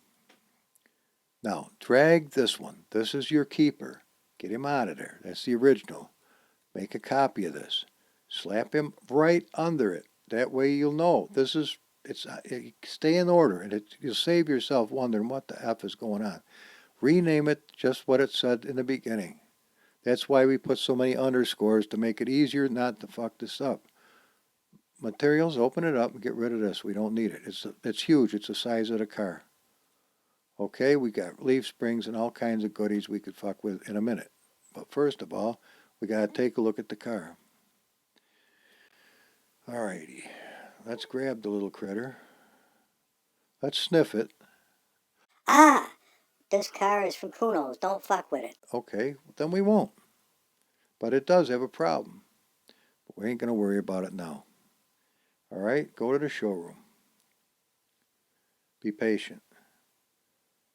Now, drag this one. This is your keeper. Get him out of there. That's the original. Make a copy of this. Slap him right under it. That way you'll know. Stay in order, and you'll save yourself wondering what the F is going on. Rename it just what it said in the beginning. That's why we put so many underscores, to make it easier not to fuck this up. Materials, open it up and get rid of this. We don't need it. It's huge. It's the size of the car. Okay, we got leaf springs and all kinds of goodies we could fuck with in a minute. But first of all, we got to take a look at the car. Alrighty. Let's grab the little critter. Let's sniff it. Ah, this car is from Kuno's. Don't fuck with it. Okay, then we won't. But it does have a problem. But we ain't going to worry about it now. All right, go to the showroom. Be patient.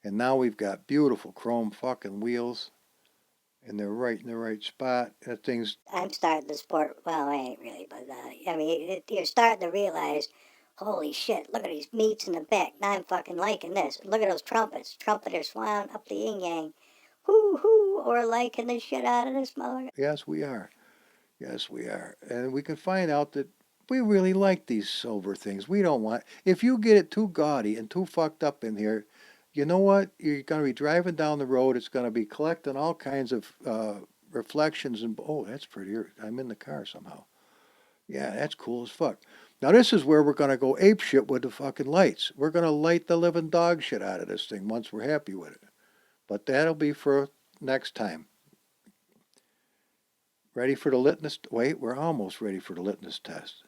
And now we've got beautiful chrome fucking wheels. And they're right in the right spot. That thing's... I'm starting to sport. Well, I ain't really, but you're starting to realize, holy shit, look at these meats in the back. Now I'm fucking liking this. Look at those trumpets. Trumpeters flying up the yin yang. Hoo hoo, or liking the shit out of this mother. Yes, we are. Yes, we are. And we can find out that we really like these silver things. We don't want... If you get it too gaudy and too fucked up in here, you know what? You're going to be driving down the road. It's going to be collecting all kinds of reflections. And oh, that's pretty. I'm in the car somehow. Yeah, that's cool as fuck. Now, this is where we're going to go ape shit with the fucking lights. We're going to light the living dog shit out of this thing once we're happy with it. But that'll be for next time. Ready for the litmus? Wait, we're almost ready for the litmus test.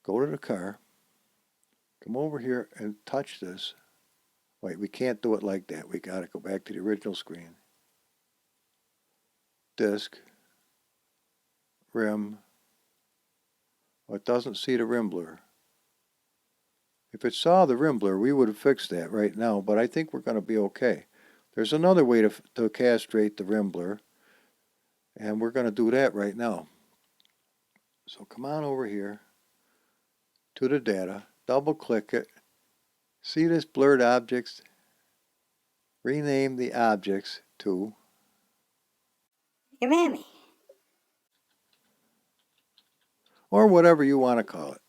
Go to the car. Come over here and touch this. Wait, we can't do it like that. We got to go back to the original screen. Disc. Rim. Oh, it doesn't see the rim blur. If it saw the rim blur, we would have fixed that right now, but I think we're going to be okay. There's another way to castrate the rim blur, and we're going to do that right now. So come on over here to the data, double click it. See this blurred objects? Rename the objects to Your mammy. or whatever you want to call it.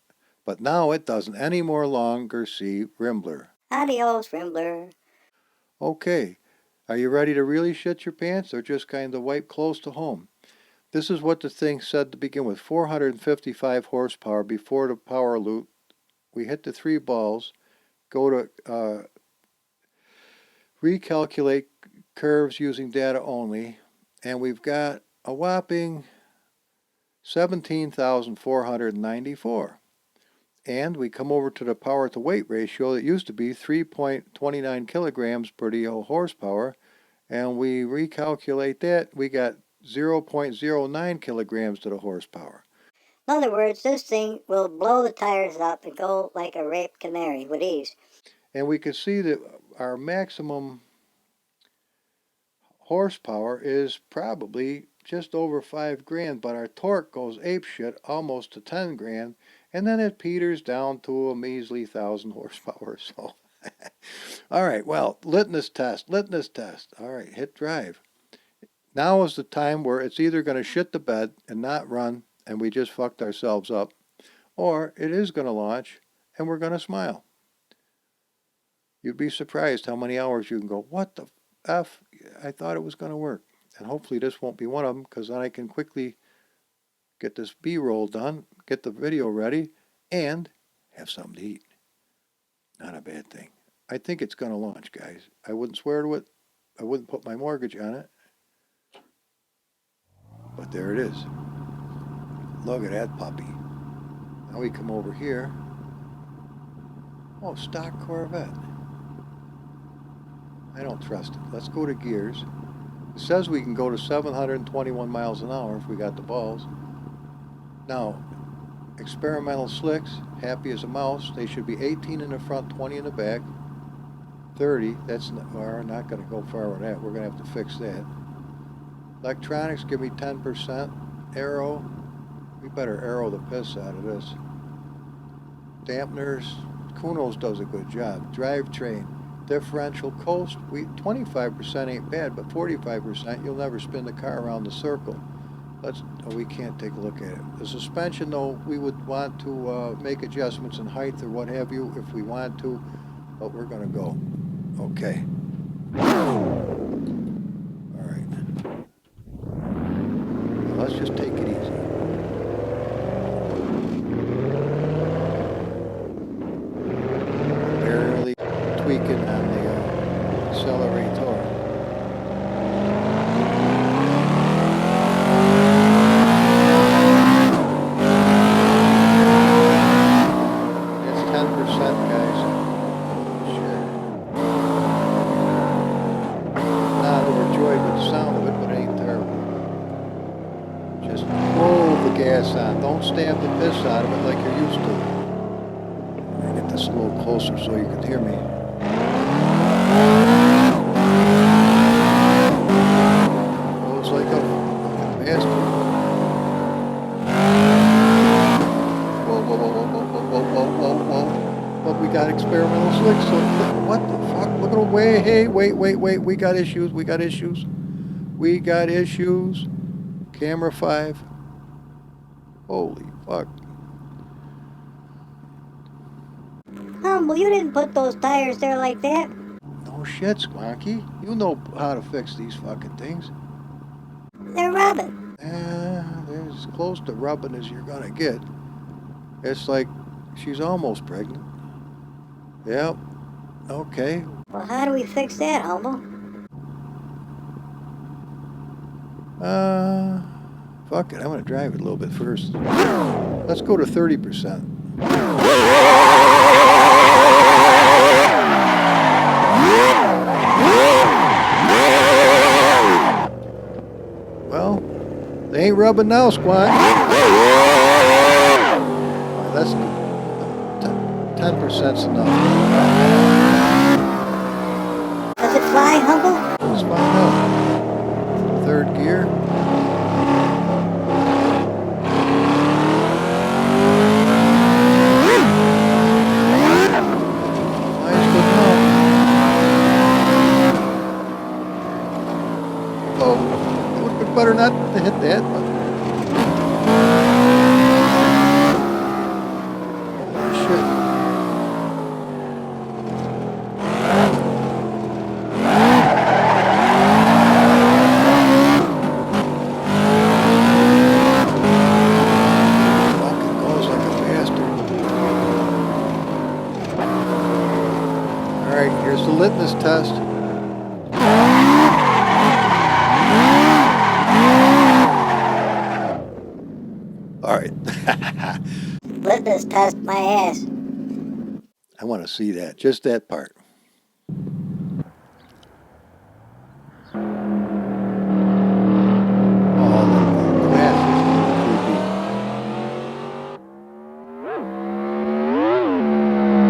But now it doesn't any more longer see rim blur. Adios, Rimbler. Okay, are you ready to really shit your pants or just kind of wipe close to home? This is what the thing said to begin with. 455 horsepower before the power loop. We hit the 3 balls. Go to recalculate curves using data only. And we've got a whopping 17,494. And we come over to the power to weight ratio. It used to be 3.29 kilograms per DO horsepower, and we recalculate that, we got 0.09 kilograms to the horsepower. In other words, this thing will blow the tires up and go like a raped canary with ease. And we can see that our maximum horsepower is probably just over 5 grand, but our torque goes apeshit almost to 10 grand, and then it peters down to a measly 1,000 horsepower. So, all right, well, litmus test. All right, hit drive. Now is the time where it's either going to shit the bed and not run, and we just fucked ourselves up, or it is going to launch, and we're going to smile. You'd be surprised how many hours you can go, what the F? I thought it was going to work. And hopefully this won't be one of them, because then I can quickly get this B-roll done, get the video ready, and have something to eat. Not a bad thing. I think it's going to launch, guys. I wouldn't swear to it. I wouldn't put my mortgage on it. But there it is. Look at that puppy. Now we come over here. Oh, stock Corvette. I don't trust it. Let's go to gears. It says we can go to 721 miles an hour if we got the balls. Now, experimental slicks, happy as a mouse. They should be 18 in the front, 20 in the back. 30, that's not, we're not going to go far with that. We're going to have to fix that. Electronics, give me 10%. Aero, we better aero the piss out of this. Dampeners, Kunos does a good job. Drivetrain, differential coast, 25% ain't bad, but 45% you'll never spin the car around the circle. We can't take a look at it. The suspension, though, we would want to make adjustments in height or what have you if we want to, but we're going to go. Okay. All right. Now let's just take it easy. Barely tweaking on the accelerator. It's 10%, guys. Sure. Not overjoyed with the sound of it, but it ain't terrible. Just roll the gas on. Don't stab the piss out of it like you're used to. Let me get this a little closer so you can hear me. Goes like a bastard. Whoa, whoa, whoa, whoa, whoa, whoa, whoa, whoa, whoa. But we got experimental slicks, so what the fuck? Look at the way. Hey, wait. We got issues. Camera 5. Holy fuck. Humble, you didn't put those tires there like that. No shit, Squonky. You know how to fix these fucking things. They're rubbing. They're as close to rubbing as you're gonna get. It's like she's almost pregnant. Yep. Okay. Well, how do we fix that, Humble? Fuck it. I'm gonna drive it a little bit first. Let's go to 30%. Well, they ain't rubbing now, Squat. That's 10%'s enough. Does it fly, Humble? Let's find out. Third gear. Flies good enough. Oh, it would be better not to hit that, but. Holy shit. Fucking goes like a bastard. Alright, here's the litmus test. Alright. litmus test my ass. I want to see that. Just that part. Oh, the glass is creepy.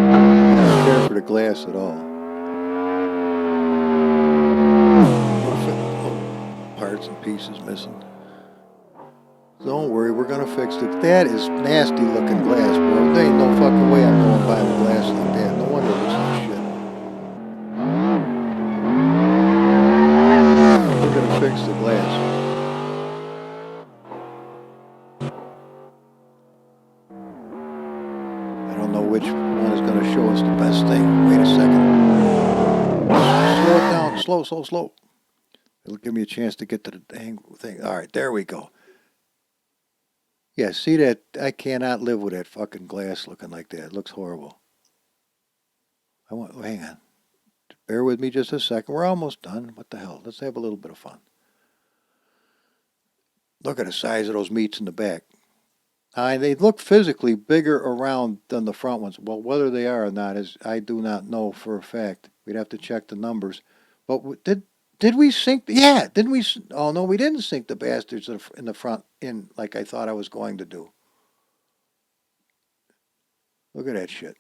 I don't care for the glass at all. Little parts and pieces missing. Don't worry, we're gonna fix it. That is nasty looking glass, bro. There ain't no fucking way I'm going by the glass like that. No wonder it looks like shit. We're gonna fix the glass. I don't know which one is gonna show us the best thing. Wait a second. Slow it down. Slow. It'll give me a chance to get to the dang thing. All right, there we go. Yeah, see that? I cannot live with that fucking glass looking like that. It looks horrible. Hang on. Bear with me just a second. We're almost done. What the hell? Let's have a little bit of fun. Look at the size of those meats in the back. They look physically bigger around than the front ones. Well, whether they are or not is I do not know for a fact. We'd have to check the numbers. But did we sink? Yeah, didn't we? Oh no, we didn't sink the bastards in the front in like I thought I was going to do. Look at that shit.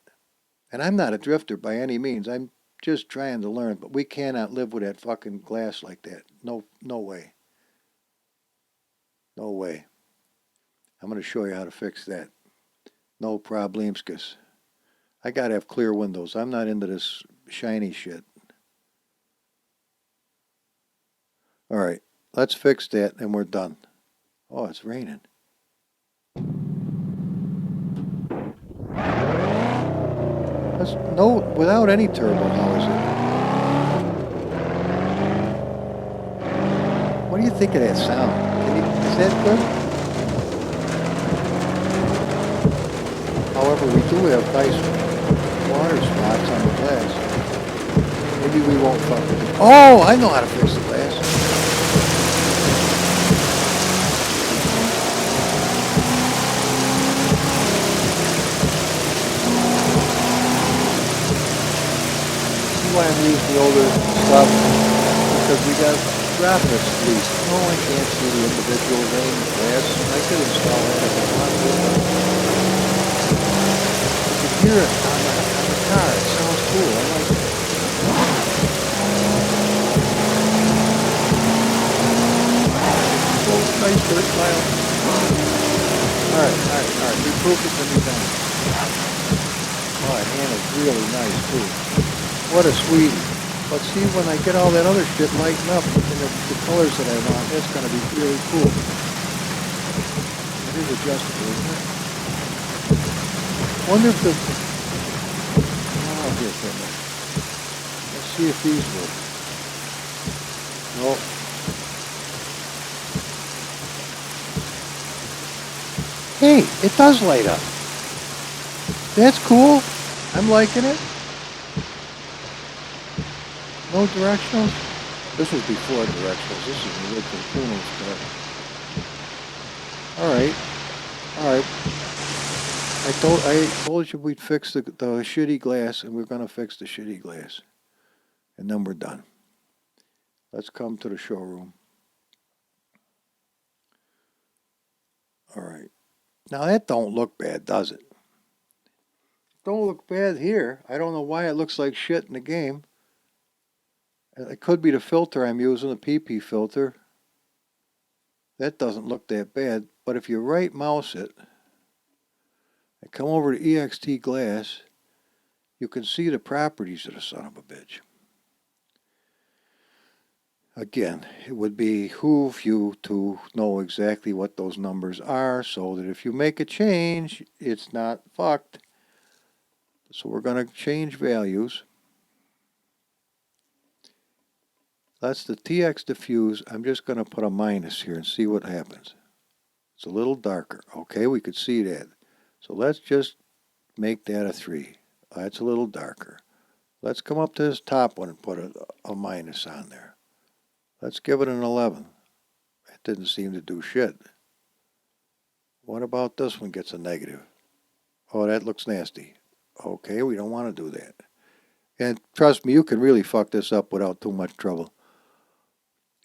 And I'm not a drifter by any means. I'm just trying to learn. But we cannot live with that fucking glass like that. No way. No way. I'm going to show you how to fix that. No problemskis. I got to have clear windows. I'm not into this shiny shit. All right. Let's fix that and we're done. Oh, it's raining. Without any turbo, how is it? What do you think of that sound? Is that good? However, we do have nice water spots on the glass. Maybe we won't fuck with it. Oh, I know how to fix the glass. See why I'm using the older stuff? Because we got graphics at least. No, I can't see the individual vein glass. I could install that if I wanted to. You can hear it on the car. It sounds cool. I like it. Nice dirt pile. Alright. We proved it can be done. Oh, that hand is really nice too. What a sweetie. But see, when I get all that other shit lightened up in the colors that I want, that's going to be really cool. It is adjustable, isn't it? Wonder if the... Oh, here for a minute. Let's see if these work. Nope. Hey, it does light up. That's cool. I'm liking it. No directionals? This was before directionals. This is the original Kuno's car. Alright. I told you we'd fix the shitty glass, and we're going to fix the shitty glass. And then we're done. Let's come to the showroom. Alright. Now that don't look bad, does it? Don't look bad here. I don't know why it looks like shit in the game. It could be the filter I'm using, the PP filter. That doesn't look that bad. But if you right mouse it and come over to EXT glass, you can see the properties of the son of a bitch. Again, it would behoove you to know exactly what those numbers are so that if you make a change, it's not fucked. So we're going to change values. That's the TX diffuse. I'm just going to put a minus here and see what happens. It's a little darker. Okay, we could see that. So let's just make that a 3. That's a little darker. Let's come up to this top one and put a minus on there. Let's give it an 11. It didn't seem to do shit. What about this one gets a negative? Oh, that looks nasty. Okay, we don't want to do that. And trust me, you can really fuck this up without too much trouble.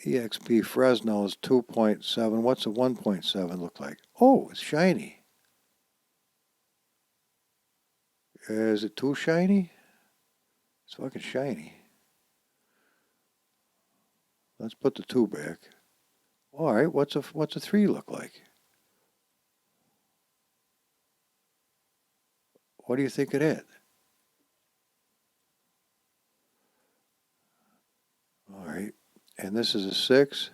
EXP Fresno is 2.7. What's a 1.7 look like? Oh, it's shiny. Is it too shiny? It's fucking shiny. Let's put the 2 back. All right, what's a 3 look like? What do you think of that? All right, and this is a 6.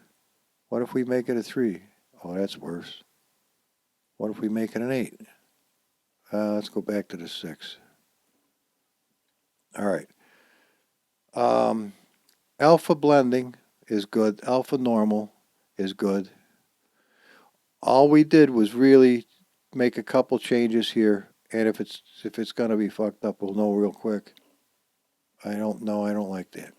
What if we make it a 3? Oh, that's worse. What if we make it an 8? Let's go back to the 6. All right. Alpha blending is good. Alpha normal is good. All we did was really make a couple changes here, and if it's gonna be fucked up, we'll know real quick. I don't know. I don't like that.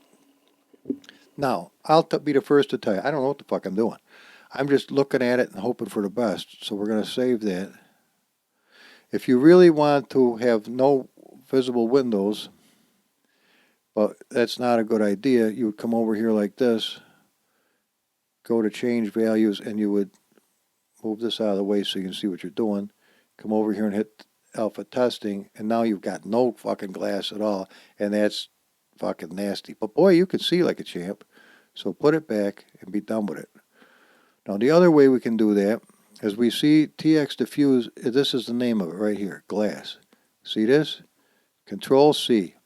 Now, I'll be the first to tell you, I don't know what the fuck I'm doing. I'm just looking at it and hoping for the best. So we're going to save that. If you really want to have no visible windows, but that's not a good idea, you would come over here like this, go to change values, and you would move this out of the way so you can see what you're doing. Come over here and hit alpha testing, and now you've got no fucking glass at all, and that's fucking nasty. But boy, you can see like a champ. So put it back and be done with it. Now the other way we can do that is we see TX diffuse, this is the name of it right here, glass. See this? Control C.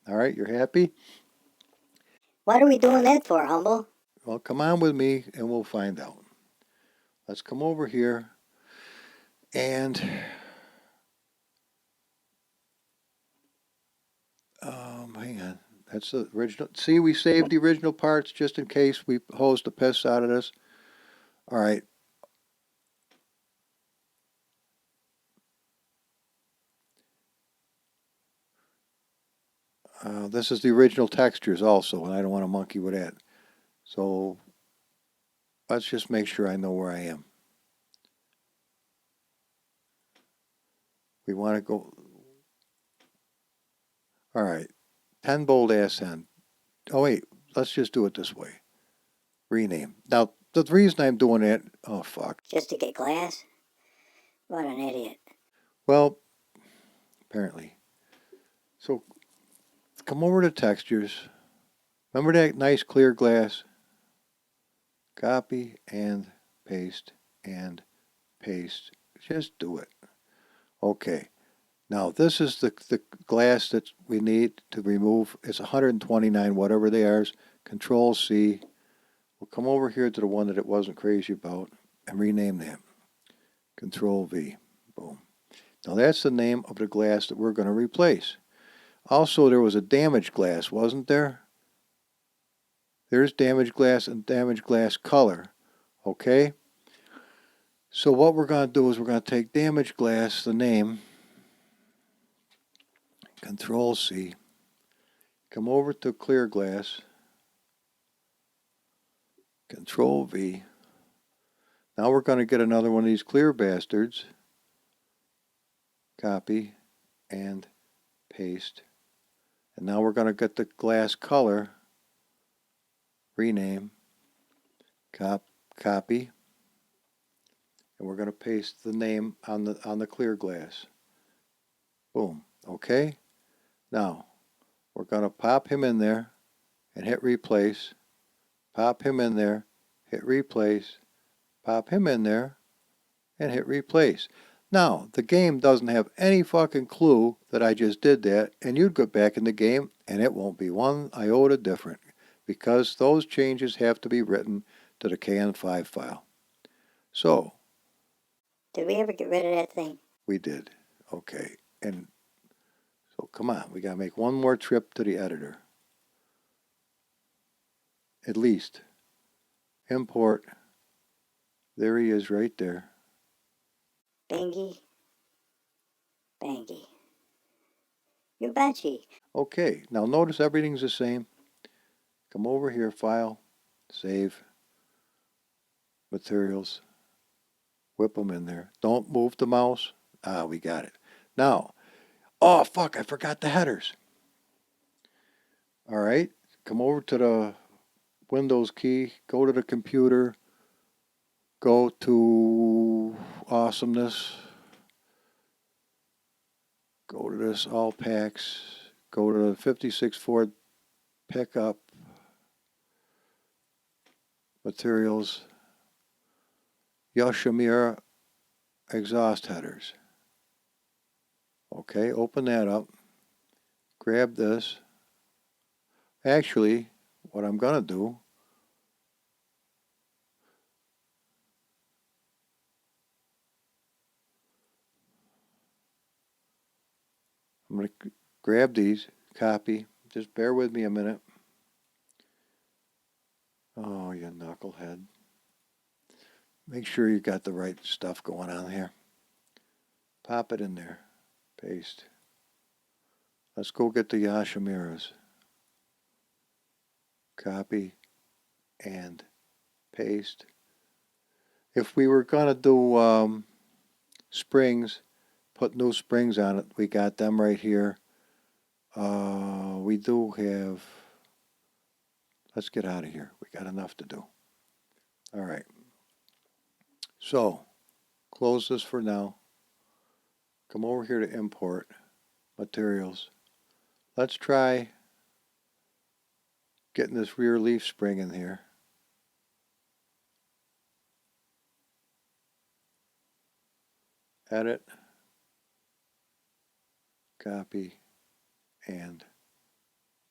All right, you're happy? What are we doing that for, Humble? Well, come on with me and we'll find out. Let's come over here and hang on. That's the original. See, we saved the original parts just in case we hose the piss out of this. All right. This is the original textures also, and I don't want to monkey with that. So let's just make sure I know where I am. We want to go. All right. 10 bold ASN. Oh, wait. Let's just do it this way. Rename. Now, the reason I'm doing that, oh, fuck. Just to get glass? What an idiot. Well, apparently. So come over to textures. Remember that nice clear glass? Copy and paste and paste. Just do it. Okay. Now, this is the glass that we need to remove. It's 129, whatever they are. Control C. We'll come over here to the one that it wasn't crazy about and rename that. Control V. Boom. Now, that's the name of the glass that we're going to replace. Also, there was a damaged glass, wasn't there? There's damaged glass and damaged glass color. Okay? So what we're going to do is we're going to take damaged glass, the name, Control C, come over to clear glass, Control V. Now we're going to get another one of these clear bastards. Copy and paste. And now we're going to get the glass color, rename, copy, and we're going to paste the name on the clear glass. Boom. Okay? Now, we're going to pop him in there and hit replace. Pop him in there, hit replace. Pop him in there and hit replace. Now, the game doesn't have any fucking clue that I just did that, and you'd go back in the game and it won't be one iota different because those changes have to be written to the KN5 file. So, Did we ever get rid of that thing? we did. Okay. And so come on, we got to make one more trip to the editor. At least. Import. There he is right there. Bangy. Bangy. You betchy. Okay, now notice everything's the same. Come over here, File, Save, Materials, whip them in there. Don't move the mouse. Ah, we got it. Now, oh fuck, I forgot the headers. All right, come over to the Windows key, go to the computer, go to awesomeness, go to this all packs, go to the 56 Ford pickup, materials, Yoshimura exhaust headers. Okay, open that up, grab this. Actually, what I'm going to do, I'm going to grab these, copy. Just bear with me a minute. Oh, you knucklehead. Make sure you got the right stuff going on here. Pop it in there. Paste. Let's go get the Yashimiras. Copy and paste. If we were going to do springs, put new springs on it, we got them right here. We do have, let's get out of here. We got enough to do. All right. So, close this for now. Come over here to import materials. Let's try getting this rear leaf spring in here. Edit, copy, and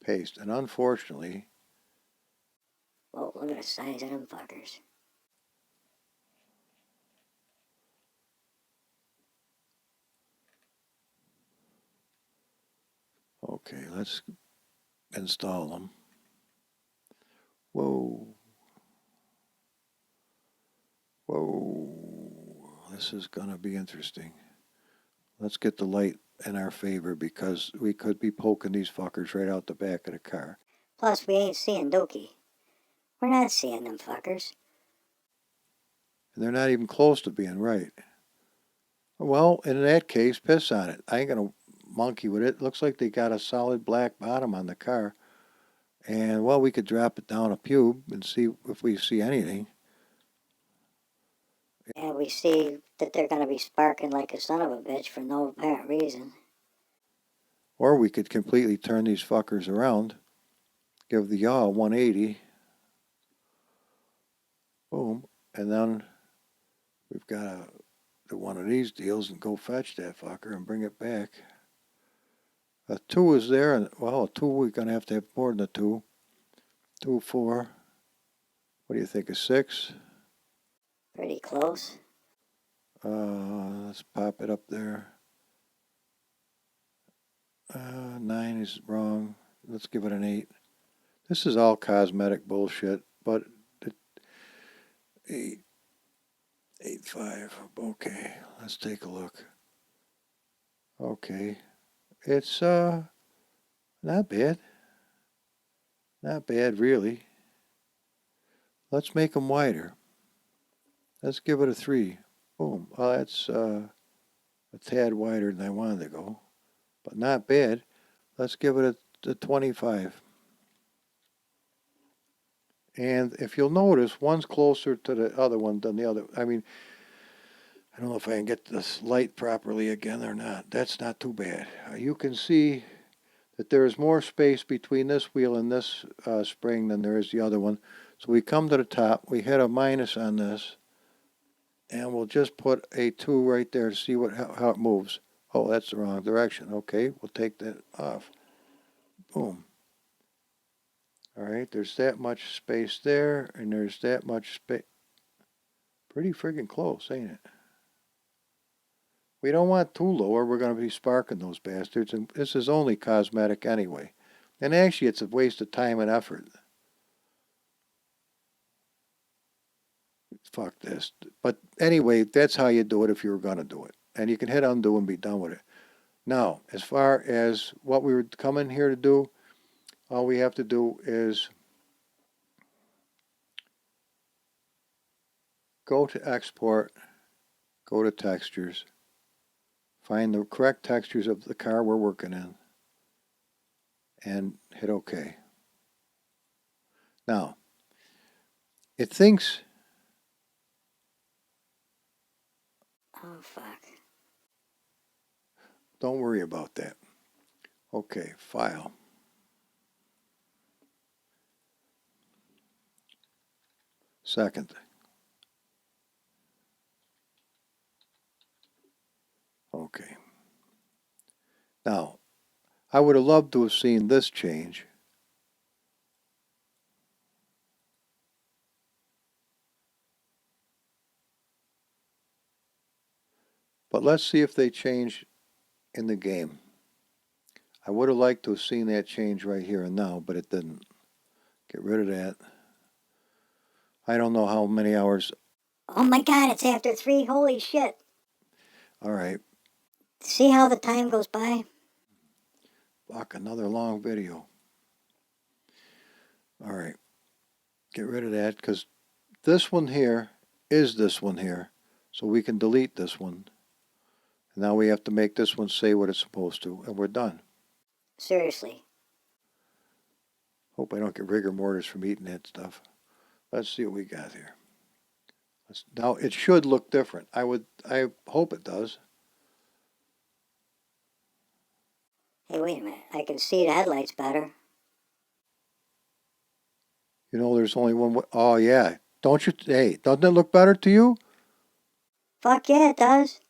paste. And unfortunately, Whoa, look at the size of them fuckers. okay, let's install them. Whoa. Whoa. This is going to be interesting. Let's get the light in our favor because we could be poking these fuckers right out the back of the car. Plus, we ain't seeing Dookie. We're not seeing them fuckers. And they're not even close to being right. Well, in that case, piss on it. I ain't going to monkey with it. Looks like they got a solid black bottom on the car. And, well, we could drop it down a pube and see if we see anything. And we see that they're going to be sparking like a son of a bitch for no apparent reason. Or we could completely turn these fuckers around, give the yaw a 180, boom, and then we've got to do one of these deals and go fetch that fucker and bring it back. A 2 is there, and well, a 2 we're going to have more than a 2. 2, 4. What do you think, a 6? Pretty close. Let's pop it up there. 9 is wrong. Let's give it an 8. This is all cosmetic bullshit, but 8, 8, 5. Okay, let's take a look. Okay, it's not bad. Not bad, really. Let's make them wider. Let's give it a 3. Boom. Well, that's a tad wider than I wanted to go, but not bad. Let's give it a 25. And if you'll notice, one's closer to the other one than the other. I mean, I don't know if I can get this light properly again or not. That's not too bad. You can see that there is more space between this wheel and this spring than there is the other one. So we come to the top, we hit a minus on this, and we'll just put a 2 right there to see how it moves. Oh, that's the wrong direction. Okay, we'll take that off. Boom. All right, there's that much space there, and there's that much space. Pretty friggin' close, ain't it? We don't want too low or we're going to be sparking those bastards, and this is only cosmetic anyway. And actually, it's a waste of time and effort. Fuck this. But anyway, that's how you do it if you were going to do it. And you can hit undo and be done with it. Now, as far as what we were coming here to do, all we have to do is go to export, go to textures, Find the correct textures of the car we're working in and hit OK. Now, it thinks, Oh, fuck. don't worry about that. OK, File. Second. OK. Now, I would have loved to have seen this change. But let's see if they change in the game. I would have liked to have seen that change right here and now, but it didn't. Get rid of that. I don't know how many hours. Oh my god, it's after 3. Holy shit. All right. See how the time goes by? Fuck, another long video. All right. Get rid of that because this one here is this one here. So we can delete this one. And now we have to make this one say what it's supposed to, and we're done. Seriously. Hope I don't get rigor mortis from eating that stuff. Let's see what we got here. Now it should look different. I hope it does. Hey, wait a minute. I can see the headlights better. You know, there's only one way. Oh, yeah. Don't you? Hey, doesn't it look better to you? Fuck yeah, it does.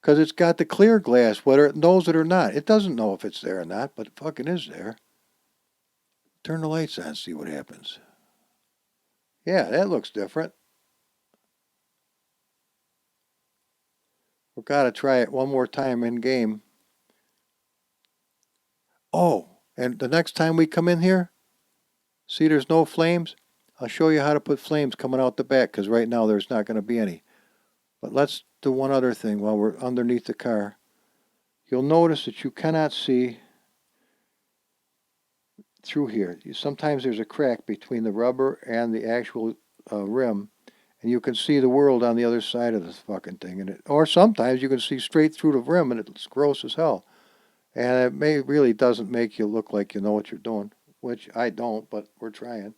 Because it's got the clear glass, whether it knows it or not. It doesn't know if it's there or not, but it fucking is there. Turn the lights on, see what happens. Yeah, that looks different. We've got to try it one more time in game. Oh, and the next time we come in here, see there's no flames? I'll show you how to put flames coming out the back, because right now there's not going to be any. But let's do one other thing while we're underneath the car. You'll notice that you cannot see through here. Sometimes there's a crack between the rubber and the actual rim, and you can see the world on the other side of this fucking thing. Or sometimes you can see straight through the rim, and it's gross as hell. And it really doesn't make you look like you know what you're doing, which I don't, but we're trying.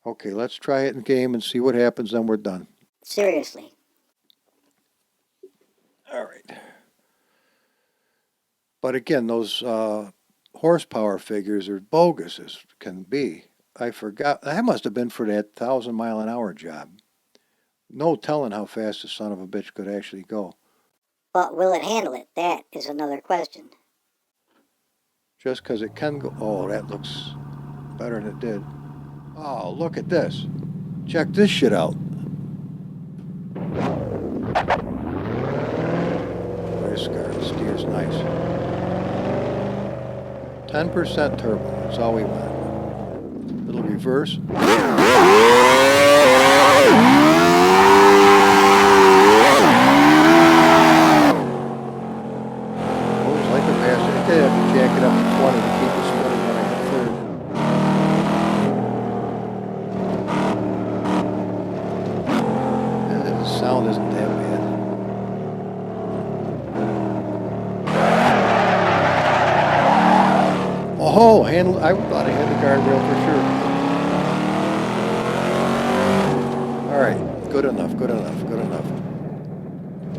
Okay, let's try it in game and see what happens, then we're done. Seriously. All right. But again, those horsepower figures are bogus as can be. I forgot. That must have been for that 1,000-mile-an-hour job. No telling how fast the son of a bitch could actually go. But will it handle it? That is another question. Just because it can go. Oh, that looks better than it did. Oh, look at this. Check this shit out. This car steers nice. 10% turbo. That's all we want. Little reverse. I have to jack it up to 20 to keep it spinning when I hit third. And the sound isn't that bad. Oh, handle! I thought I had the guardrail for sure. All right, good enough, good enough, good enough.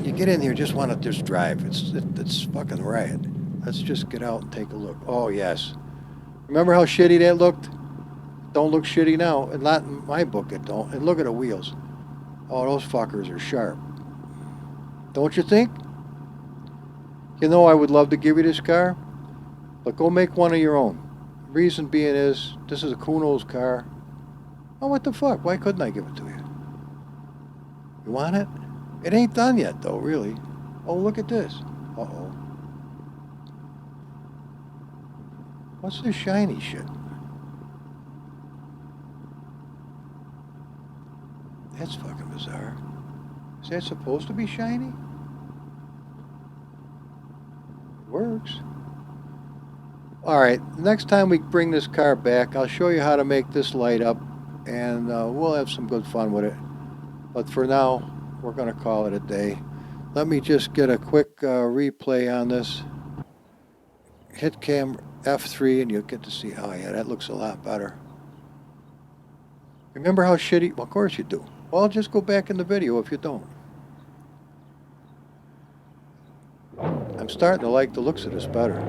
You get in here, just want to just drive. It's fucking riot. Let's just get out and take a look. Oh, yes. Remember how shitty that looked? Don't look shitty now. And not in my book, it don't. And look at the wheels. Oh, those fuckers are sharp. Don't you think? You know, I would love to give you this car, but go make one of your own. Reason being is, this is a Kuno's car. Oh, what the fuck? Why couldn't I give it to you? You want it? It ain't done yet, though, really. Oh, look at this. Uh-oh. What's this shiny shit? That's fucking bizarre. Is that supposed to be shiny? Works. Alright, next time we bring this car back, I'll show you how to make this light up, and we'll have some good fun with it. But for now, we're going to call it a day. Let me just get a quick replay on this. Hit cam F3 and you'll get to see, oh yeah, that looks a lot better. Remember how shitty? Well, of course you do. Well, just go back in the video if you don't. I'm starting to like the looks of this better.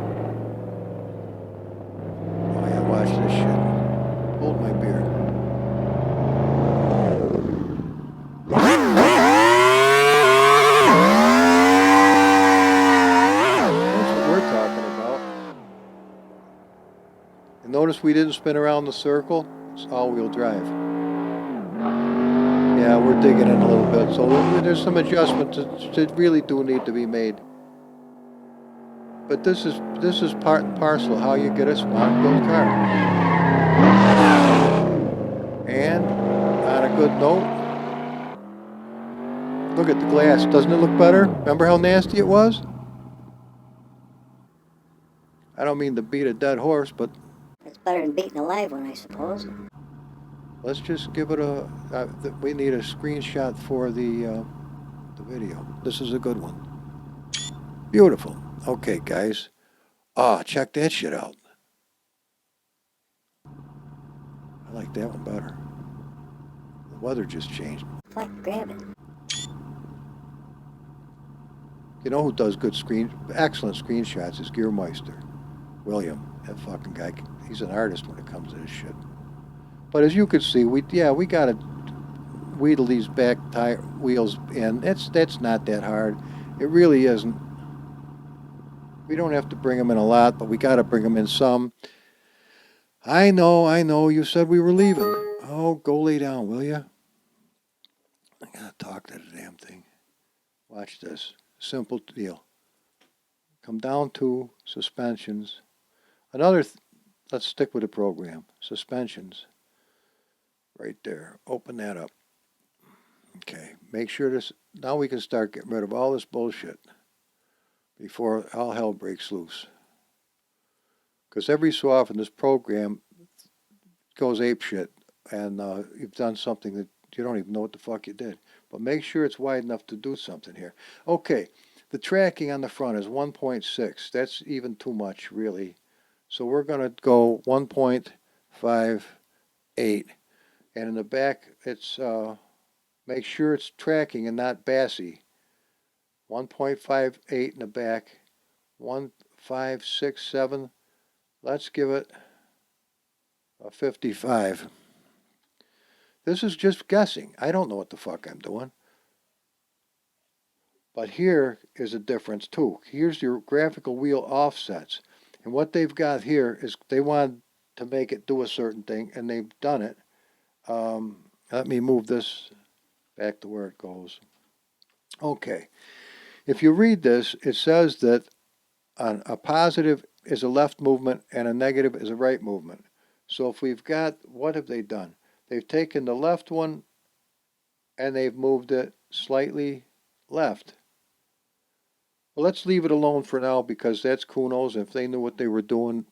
Oh yeah, watch this shit. Hold my beer. That's what we're talking about. And notice we didn't spin around the circle. It's all-wheel drive. Yeah, we're digging in a little bit, so there's some adjustments that really do need to be made. But this is part and parcel of how you get a smart built car. And on a good note, look at the glass. Doesn't it look better? Remember how nasty it was? I don't mean to beat a dead horse, but It's better than beating a live one, I suppose. let's just give it a. We need a screenshot for the video. This is a good one. Beautiful. Okay, guys. Check that shit out. I like that one better. The weather just changed. Fuck, grab it. You know who does good excellent screenshots is Gearmeister. William, that fucking guy. He's an artist when it comes to this shit. But as you can see, we gotta wheedle these back tire wheels in. That's not that hard. It really isn't. We don't have to bring them in a lot, but we gotta bring them in some. I know. You said we were leaving. Oh, go lay down, will you? I gotta talk to the damn thing. Watch this. Simple deal. Come down to suspensions. Let's stick with the program. Suspensions. Right there. Open that up. Okay. Make sure this. Now we can start getting rid of all this bullshit before all hell breaks loose. Because every so often this program goes apeshit and you've done something that you don't even know what the fuck you did. But make sure it's wide enough to do something here. Okay. The tracking on the front is 1.6. That's even too much, really. So we're going to go 1.58. And in the back, it's make sure it's tracking and not bassy. 1.58 in the back. 1.567. Let's give it a 55. This is just guessing. I don't know what the fuck I'm doing. But here is a difference too. Here's your graphical wheel offsets. And what they've got here is they wanted to make it do a certain thing, and they've done it. Let me move this back to where it goes. Okay. If you read this, it says that a positive is a left movement and a negative is a right movement. So if we've got, what have they done? They've taken the left one and they've moved it slightly left. Well, let's leave it alone for now because that's Kuno's. If they knew what they were doing,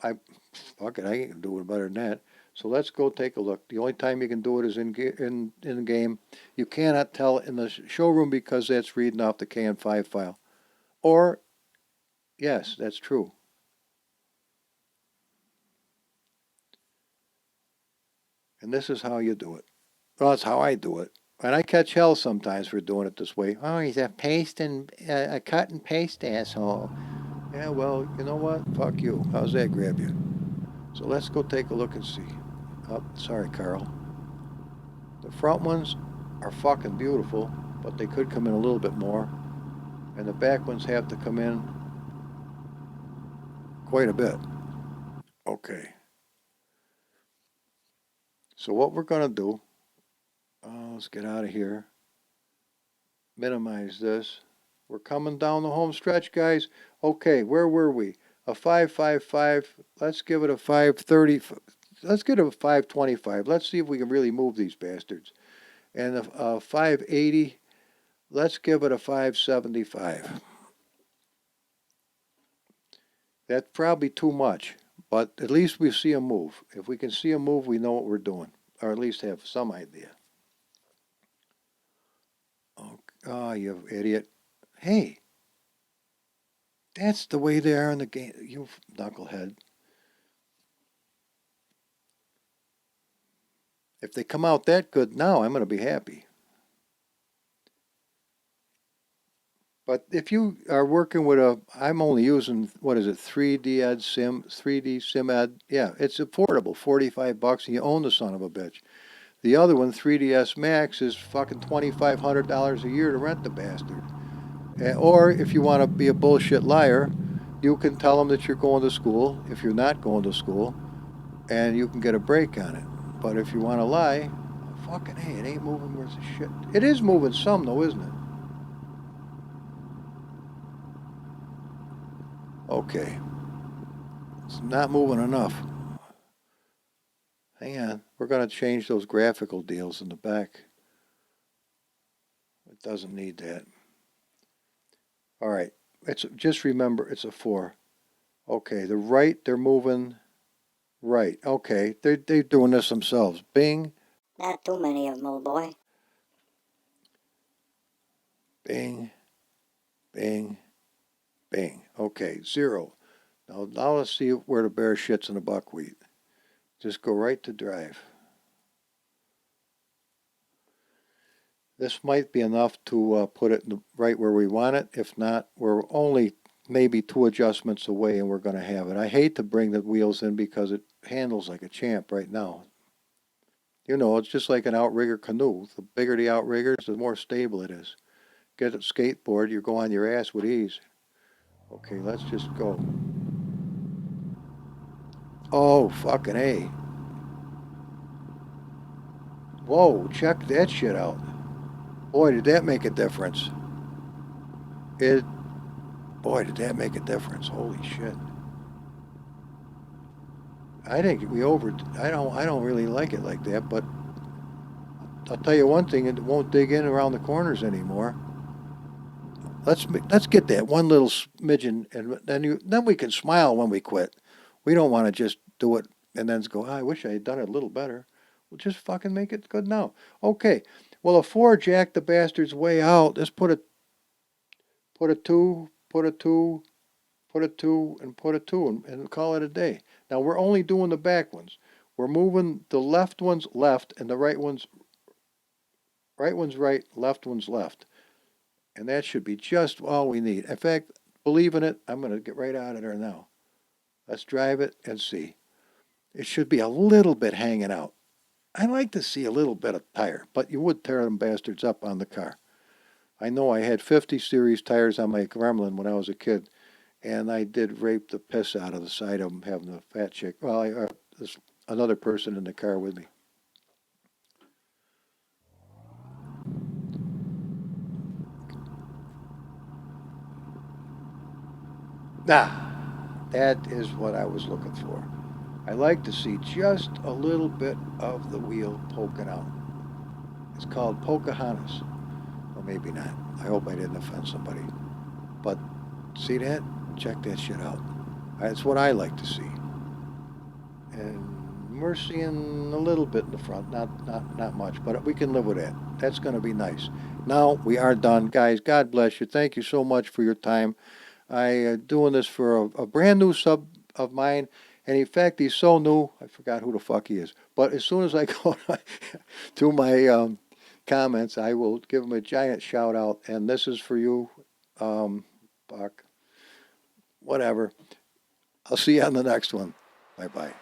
fuck it, I ain't doing better than that. So let's go take a look. The only time you can do it is in game. You cannot tell in the showroom because that's reading off the KN5 file. Or, yes, that's true. And this is how you do it. Well, that's how I do it. And I catch hell sometimes for doing it this way. Oh, he's a a cut and paste asshole. Yeah, well, you know what? Fuck you. How's that grab you? So let's go take a look and see. Oh, sorry, Carl. The front ones are fucking beautiful, but they could come in a little bit more. And the back ones have to come in quite a bit. Okay. So what we're going to do, let's get out of here. Minimize this. We're coming down the home stretch, guys. Okay, where were we? A 555. Let's give it a 530. Let's get a 525. Let's see if we can really move these bastards. And a 580. Let's give it a 575. That's probably too much, but at least we see a move. If we can see a move, we know what we're doing, or at least have some idea. Oh, you idiot. Hey, that's the way they are in the game, you knucklehead. If they come out that good now, I'm going to be happy. But if you are working with I'm only using, what is it, 3D Ed Sim, 3D Sim Ed. Yeah, it's affordable, $45, and you own the son of a bitch. The other one, 3DS Max, is fucking $2,500 a year to rent the bastard. Or if you want to be a bullshit liar, you can tell them that you're going to school if you're not going to school, and you can get a break on it. But if you want to lie, fucking hey, it ain't moving worth a shit. It is moving some though, isn't it? Okay, it's not moving enough. Hang on, we're going to change those graphical deals in the back. It doesn't need that. All right, it's just remember it's a 4. Okay, the right they're moving right. Okay, they're doing this themselves. Bing, Not too many of them, old boy. bing, bing, bing. Okay, 0. Now let's see where the bear shits in the buckwheat. Just go right to drive. This might be enough to put it right where we want it. If not, we're only maybe 2 adjustments away and we're going to have it. I hate to bring the wheels in because it handles like a champ right now. You know, it's just like an outrigger canoe. The bigger the outriggers, the more stable it is. Get a skateboard, you go on your ass with ease. Okay, let's just go. Oh, fucking A. Whoa, check that shit out. Boy, did that make a difference. It, boy, did that make a difference. Holy shit. I think we over. I don't really like it like that. But I'll tell you one thing: it won't dig in around the corners anymore. Let's get that one little smidgen, and then we can smile when we quit. We don't want to just do it and then go, I wish I had done it a little better. We'll just fucking make it good now. Okay. Well, a 4 jacked the bastard's way out. Let's put a 2, put a 2, put a 2, and put a 2, and call it a day. Now we're only doing the back ones. We're moving the left ones left and the right one's right, left one's left. And that should be just all we need. In fact, believe in it, I'm going to get right out of there now. Let's drive it and see. It should be a little bit hanging out. I like to see a little bit of tire, but you would tear them bastards up on the car. I know I had 50 series tires on my Gremlin when I was a kid, and I did rape the piss out of the side of them having a fat chick. Well, there's another person in the car with me. That is what I was looking for. I like to see just a little bit of the wheel poking out. It's called Pocahontas. Well, maybe not. I hope I didn't offend somebody. But see that? Check that shit out. That's what I like to see. And we're seeing a little bit in the front, not much, but we can live with that. That's going to be nice. Now we are done, guys. God bless you. Thank you so much for your time. I doing this for a brand new sub of mine, and in fact, he's so new, I forgot who the fuck he is. But as soon as I go to my comments, I will give him a giant shout out. And this is for you, Buck. Whatever. I'll see you on the next one. Bye bye.